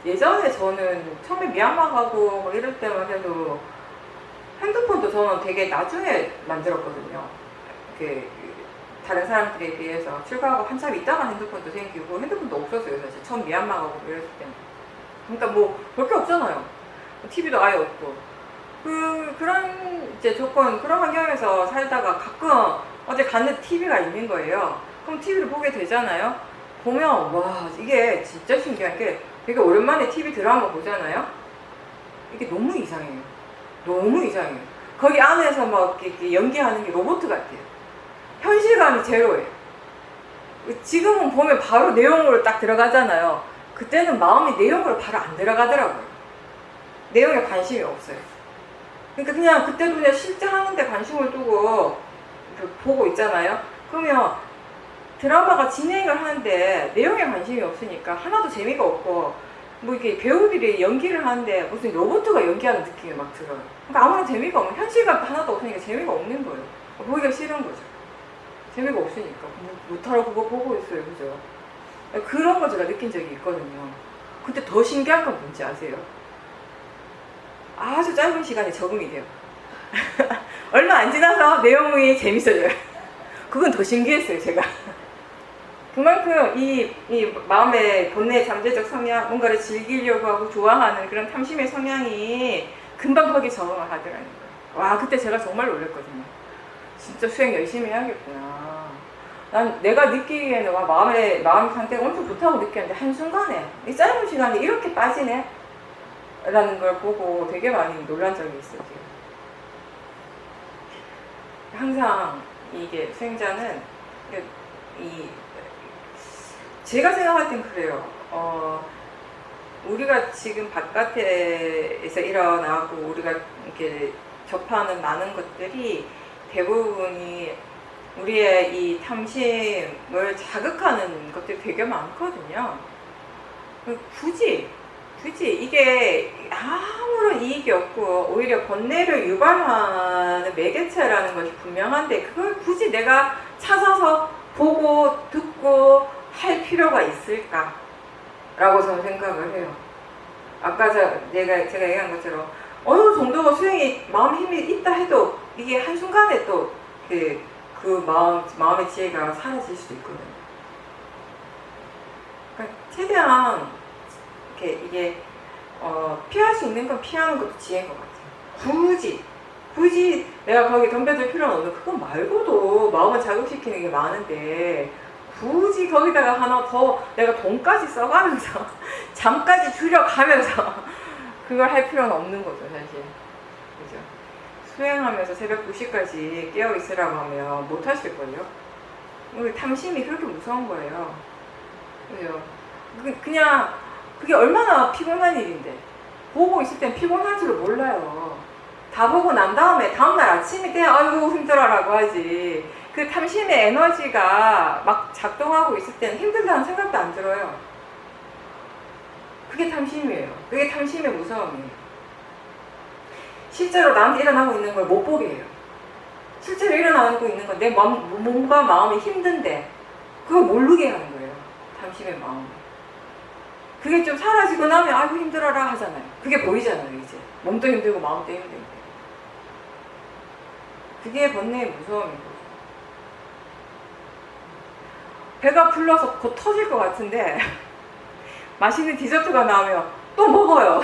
예전에 저는 처음에 미얀마 가고 뭐 이럴 때만 해도 핸드폰도 저는 되게 나중에 만들었거든요. 다른 사람들에 비해서 출가하고 한참 있다가 핸드폰도 생기고 핸드폰도 없었어요. 사실 처음 미얀마 가고 이랬을 때는. 그러니까 뭐 볼 게 없잖아요. TV도 아예 없고. 그런 이제 조건, 그런 환경에서 살다가 가끔 어디 갔는데 TV가 있는 거예요. 그럼 TV를 보게 되잖아요. 보면 와 이게 진짜 신기한 게 되게 오랜만에 TV 드라마 보잖아요. 이게 너무 이상해요. 너무 이상해요. 거기 안에서 막 이렇게 연기하는 게 로봇 같아요. 현실감이 제로예요. 지금은 보면 바로 내용으로 딱 들어가잖아요. 그때는 마음이 내용으로 바로 안 들어가더라고요. 내용에 관심이 없어요. 그러니까 그냥 그때도 그냥 실제 하는데 관심을 두고 보고 있잖아요. 그러면 드라마가 진행을 하는데 내용에 관심이 없으니까 하나도 재미가 없고 뭐 이게 배우들이 연기를 하는데 무슨 로봇가 연기하는 느낌이 막 들어요. 그러니까 아무런 재미가 없는, 현실감도 하나도 없으니까 재미가 없는 거예요. 보기가 싫은 거죠. 재미가 없으니까 못하러 그거 보고 있어요. 그죠? 그런 거 제가 느낀 적이 있거든요. 근데 더 신기한 건 뭔지 아세요? 아주 짧은 시간에 적응이 돼요. 얼마 안 지나서 내용이 재밌어져요. 그건 더 신기했어요, 제가. 그만큼 이 마음의 본래의 잠재적 성향, 뭔가를 즐기려고 하고 좋아하는 그런 탐심의 성향이 금방 거기 적응을 하더라는 거예요. 와, 그때 제가 정말 놀랐거든요. 진짜 수행 열심히 해야겠구나. 난 내가 느끼기에는 와, 마음 상태가 엄청 좋다고 느꼈는데 한순간에 이 짧은 시간에 이렇게 빠지네? 라는 걸 보고 되게 많이 놀란 적이 있어요. 항상 이게 수행자는 제가 생각할 땐 그래요. 우리가 지금 바깥에서 일어나고 우리가 이렇게 접하는 많은 것들이 대부분이 우리의 이 탐심을 자극하는 것들이 되게 많거든요. 굳이 이게 아무런 이익이 없고 오히려 번뇌를 유발하는 매개체라는 것이 분명한데 그걸 굳이 내가 찾아서 보고 듣고 할 필요가 있을까? 라고 저는 생각을 해요. 아까 제가 얘기한 것처럼 어느 정도가 수행이 마음 힘이 있다 해도 이게 한순간에 또 그 마음의 지혜가 사라질 수도 있거든요. 그러니까 최대한 이게 피할 수 있는 건 피하는 것도 지혜인 것 같아요. 굳이 내가 거기 덤벼들 필요는 없는 그거 말고도 마음을 자극시키는 게 많은데 굳이 거기다가 하나 더 내가 돈까지 써가면서 잠까지 줄여가면서 그걸 할 필요는 없는 거죠, 사실. 그죠? 수행하면서 새벽 2시까지 깨어 있으라고 하면 못 하실걸요? 우리 탐심이 그렇게 무서운 거예요. 그죠? 그냥 그게 얼마나 피곤한 일인데 보고 있을 땐 피곤한 줄을 몰라요. 다 보고 난 다음에 다음날 아침이 돼야 아이고 힘들어라고 하지. 그 탐심의 에너지가 막 작동하고 있을 때는 힘들다는 생각도 안 들어요. 그게 탐심이에요. 그게 탐심의 무서움이에요. 실제로 나한테 일어나고 있는 걸 못 보게 해요. 실제로 일어나고 있는 건 내 몸과 마음이 힘든데 그걸 모르게 하는 거예요. 탐심의 마음. 그게 좀 사라지고 나면 아이고 힘들어라 하잖아요. 그게 보이잖아요. 이제 몸도 힘들고 마음도 힘들고. 그게 번뇌의 무서움인 거죠. 배가 불러서 곧 터질 것 같은데 맛있는 디저트가 나오면 또 먹어요.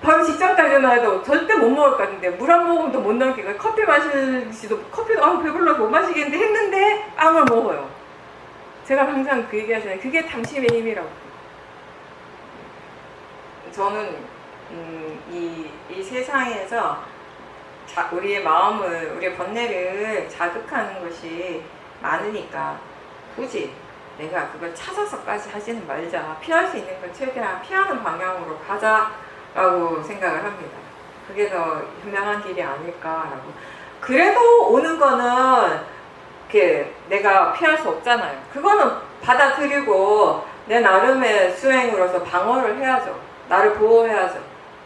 바로 직장 다니나 해도 절대 못 먹을 것 같은데 물 한 모금도 못 넘기고 커피 마실지도 커피도 배불러서 못 마시겠는데 했는데 빵을 먹어요. 제가 항상 그 얘기하잖아요. 그게 당신의 힘이라고. 저는 이 세상에서 우리의 마음을, 우리의 번뇌를 자극하는 것이 많으니까 굳이 내가 그걸 찾아서까지 하지는 말자. 피할 수 있는 걸 최대한 피하는 방향으로 가자라고 생각을 합니다. 그게 더 현명한 길이 아닐까라고. 그래도 오는 거는 내가 피할 수 없잖아요. 그거는 받아들이고 내 나름의 수행으로서 방어를 해야죠. 나를 보호해야죠.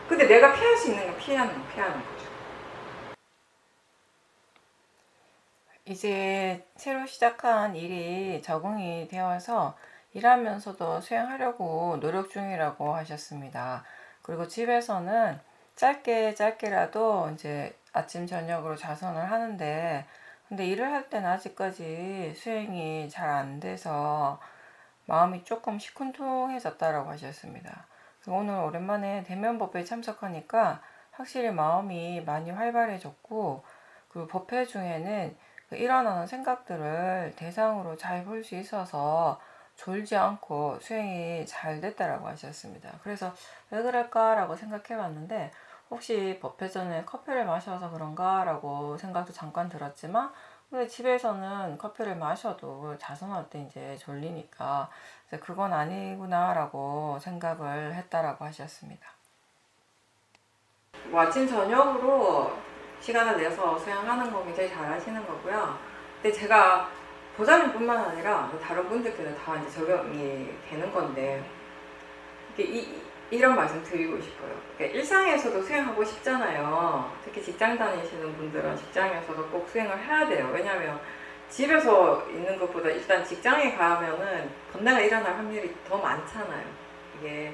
근데 내가 피할 수 있는 건 피하는 거죠. 이제 새로 시작한 일이 적응이 되어서 일하면서도 수행하려고 노력 중이라고 하셨습니다. 그리고 집에서는 짧게라도 이제 아침 저녁으로 자선을 하는데, 근데 일을 할 때는 아직까지 수행이 잘 안 돼서 마음이 조금 시큰둥해졌다라고 하셨습니다. 오늘 오랜만에 대면법회에 참석하니까 확실히 마음이 많이 활발해졌고, 그 법회 중에는 일어나는 생각들을 대상으로 잘 볼 수 있어서 졸지 않고 수행이 잘 됐다라고 하셨습니다. 그래서 왜 그럴까라고 생각해 봤는데, 혹시 법회 전에 커피를 마셔서 그런가라고 생각도 잠깐 들었지만, 근데 집에서는 커피를 마셔도 자선할 때 이제 졸리니까 그건 아니구나라고 생각을 했다라고 하셨습니다. 아침 저녁으로 시간을 내서 수행하는 거 굉장히 잘 하시는 거고요. 근데 제가 보살님뿐만 아니라 다른 분들께는 다 이제 적용이 되는 건데, 이런 말씀 드리고 싶어요. 그러니까 일상에서도 수행하고 싶잖아요. 특히 직장 다니시는 분들은 직장에서도 꼭 수행을 해야 돼요. 왜냐하면 집에서 있는 것보다 일단 직장에 가면은 번뇌가 일어날 확률이 더 많잖아요. 이게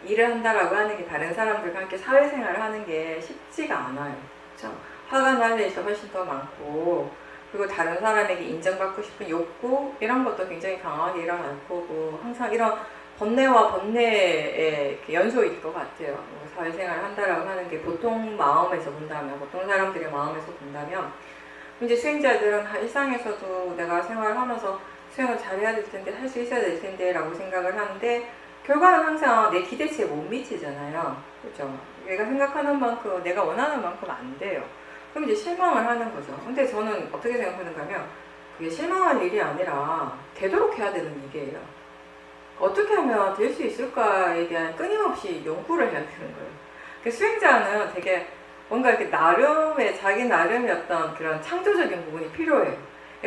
일을 한다라고 하는 게 다른 사람들과 함께 사회생활을 하는 게 쉽지가 않아요. 그렇죠? 화가 날 일도 훨씬 더 많고, 그리고 다른 사람에게 인정받고 싶은 욕구 이런 것도 굉장히 강하게 일어날 거고, 항상 이런 번뇌와 번뇌의 연소일 것 같아요. 사회생활을 한다라고 하는 게 보통 마음에서 본다면, 보통 사람들의 마음에서 본다면, 이제 수행자들은 일상에서도 내가 생활을 하면서 수행을 잘해야 될 텐데, 할 수 있어야 될 텐데 라고 생각을 하는데, 결과는 항상 내 기대치에 못 미치잖아요. 그렇죠? 내가 생각하는 만큼, 내가 원하는 만큼 안 돼요. 그럼 이제 실망을 하는 거죠. 근데 저는 어떻게 생각하는가 하면, 그게 실망할 일이 아니라 되도록 해야 되는 일이에요. 어떻게 하면 될 수 있을까에 대한 끊임없이 연구를 해야 되는 거예요. 수행자는 되게 뭔가 이렇게 자기 나름의 어떤 그런 창조적인 부분이 필요해요.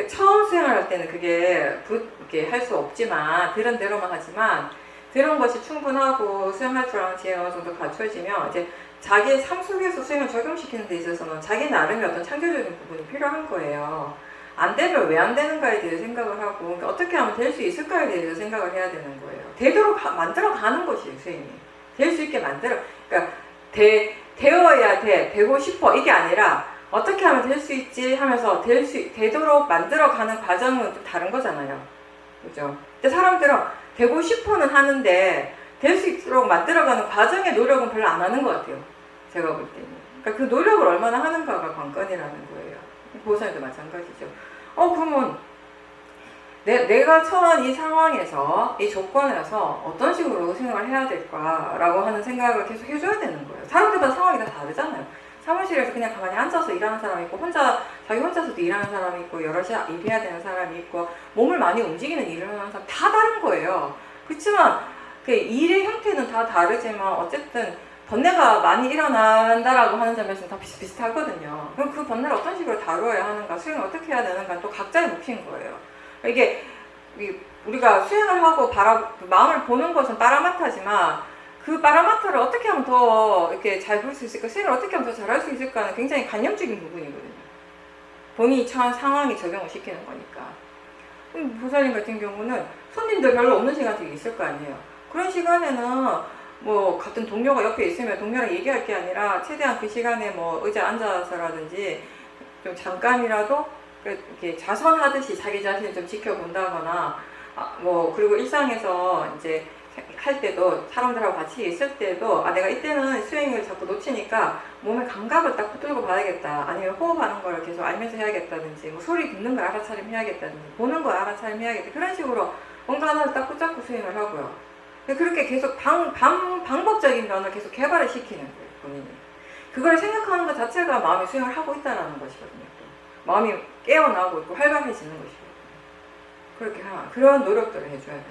처음 수행을 할 때는 그게 이렇게 할 수 없지만, 들은 대로만 하지만, 들은 것이 충분하고 수행할 줄 아는 지혜가 어느 정도 갖춰지면, 이제 자기의 삶 속에서 수행을 적용시키는 데 있어서는 자기 나름의 어떤 창조적인 부분이 필요한 거예요. 안 되면 왜 안 되는가에 대해서 생각을 하고, 그러니까 어떻게 하면 될 수 있을까에 대해서 생각을 해야 되는 거예요. 되도록 만들어가는 것이에요, 수행이. 될 수 있게 그러니까 되어야 돼, 되고 싶어, 이게 아니라 어떻게 하면 될 수 있지 하면서 되도록 만들어가는 과정은 좀 다른 거잖아요. 그죠? 근데 사람들은 되고 싶어는 하는데 될 수 있도록 만들어가는 과정의 노력은 별로 안 하는 것 같아요. 제가 볼 때는. 그러니까 그 노력을 얼마나 하는가가 관건이라는 거예요. 보살도 마찬가지죠. 그러면 내가 처한 이 상황에서, 이 조건에서 어떤 식으로 생각을 해야 될까라고 하는 생각을 계속 해줘야 되는 거예요. 사람들마다 상황이 다 다르잖아요. 사무실에서 그냥 가만히 앉아서 일하는 사람이 있고, 자기 혼자서도 일하는 사람이 있고, 여럿이 일해야 되는 사람이 있고, 몸을 많이 움직이는 일을 하는 사람 다 다른 거예요. 그렇지만 그 일의 형태는 다 다르지만 어쨌든 번뇌가 많이 일어난다라고 하는 점에서는 다 비슷비슷하거든요. 그럼 그 번뇌를 어떤 식으로 다루어야 하는가, 수행을 어떻게 해야 되는가 또 각자의 몫인 거예요. 이게 우리가 수행을 하고 마음을 보는 것은 빠라마타지만, 그 빠라마타를 어떻게 하면 더 이렇게 잘 볼 수 있을까, 수행을 어떻게 하면 더 잘할 수 있을까는 굉장히 관념적인 부분이거든요. 본인이 처한 상황에 적용을 시키는 거니까. 보살님 같은 경우는 손님들 별로 없는 시간들이 있을 거 아니에요. 그런 시간에는 같은 동료가 옆에 있으면 동료랑 얘기할 게 아니라 최대한 그 시간에 의자에 앉아서라든지 좀 잠깐이라도 이렇게 자선하듯이 자기 자신을 좀 지켜본다거나, 그리고 일상에서 이제 할 때도 사람들하고 같이 있을 때도 내가 이때는 스윙을 자꾸 놓치니까 몸의 감각을 딱 붙들고 봐야겠다, 아니면 호흡하는 걸 계속 알면서 해야겠다든지, 뭐 소리 듣는 걸 알아차림해야겠다든지, 보는 걸 알아차림해야겠다, 그런 식으로 뭔가 하나를 딱 붙잡고 스윙을 하고요. 그렇게 계속 방법적인 면을 계속 개발을 시키는 거예요, 본인이. 그걸 생각하는 것 자체가 마음의 스윙을 하고 있다는 것이거든요. 또. 마음이 깨어나고 있고 활발해지는 것이거든요. 그렇게 그런 노력들을 해줘야 되는 거죠.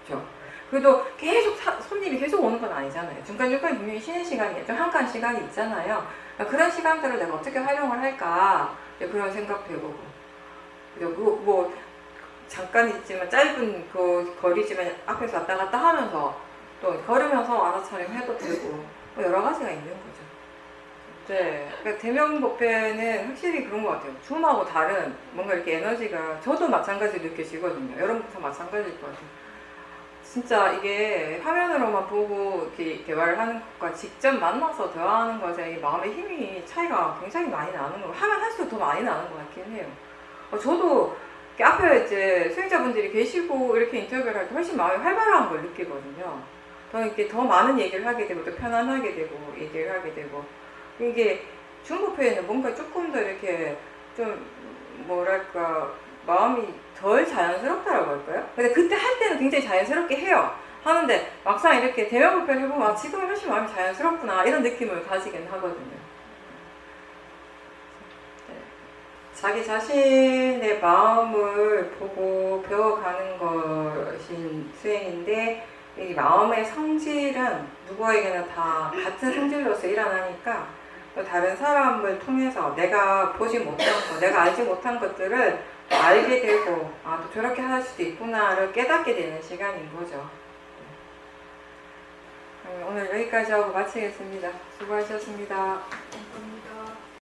그렇죠? 그래도 계속 손님이 계속 오는 건 아니잖아요. 중간중간 분명히 쉬는 시간이, 좀 한간 시간이 있잖아요. 그런 시간들을 내가 어떻게 활용을 할까, 그런 생각도 해보고. 그리고 뭐 잠깐 있지만, 짧은 그 거리지만 앞에서 왔다 갔다 하면서 또 걸으면서 알아차림해도 되고, 뭐 여러 가지가 있는 거죠. 네, 그러니까 대명법회는 확실히 그런 것 같아요. 줌하고 다른 뭔가 이렇게 에너지가, 저도 마찬가지로 느껴지거든요. 여러분도 마찬가지일 것 같아요. 진짜 이게 화면으로만 보고 이렇게 대화를 하는 것과 직접 만나서 대화하는 것에 마음의 힘이 차이가 굉장히 많이 나는 거, 하면 할수록 더 많이 나는 것 같긴 해요. 저도 이렇게 앞에 이제 수행자분들이 계시고 이렇게 인터뷰를 할 때 훨씬 마음이 활발한 걸 느끼거든요. 더 많은 얘기를 하게 되고, 또 편안하게 되고, 얘기를 하게 되고. 이게 중급회에는 뭔가 조금 더 이렇게 좀 뭐랄까 마음이 덜 자연스럽다라고 할까요? 근데 그때 할 때는 굉장히 자연스럽게 해요. 하는데 막상 이렇게 대면법회를 해보면 지금은 훨씬 마음이 자연스럽구나, 이런 느낌을 가지긴 하거든요. 자기 자신의 마음을 보고 배워가는 것이 수행인데, 이 마음의 성질은 누구에게나 다 같은 성질로서 일어나니까, 다른 사람을 통해서 내가 보지 못한 것, 내가 알지 못한 것들을 알게 되고, 또 저렇게 할 수도 있구나를 깨닫게 되는 시간인 거죠. 오늘 여기까지 하고 마치겠습니다. 수고하셨습니다.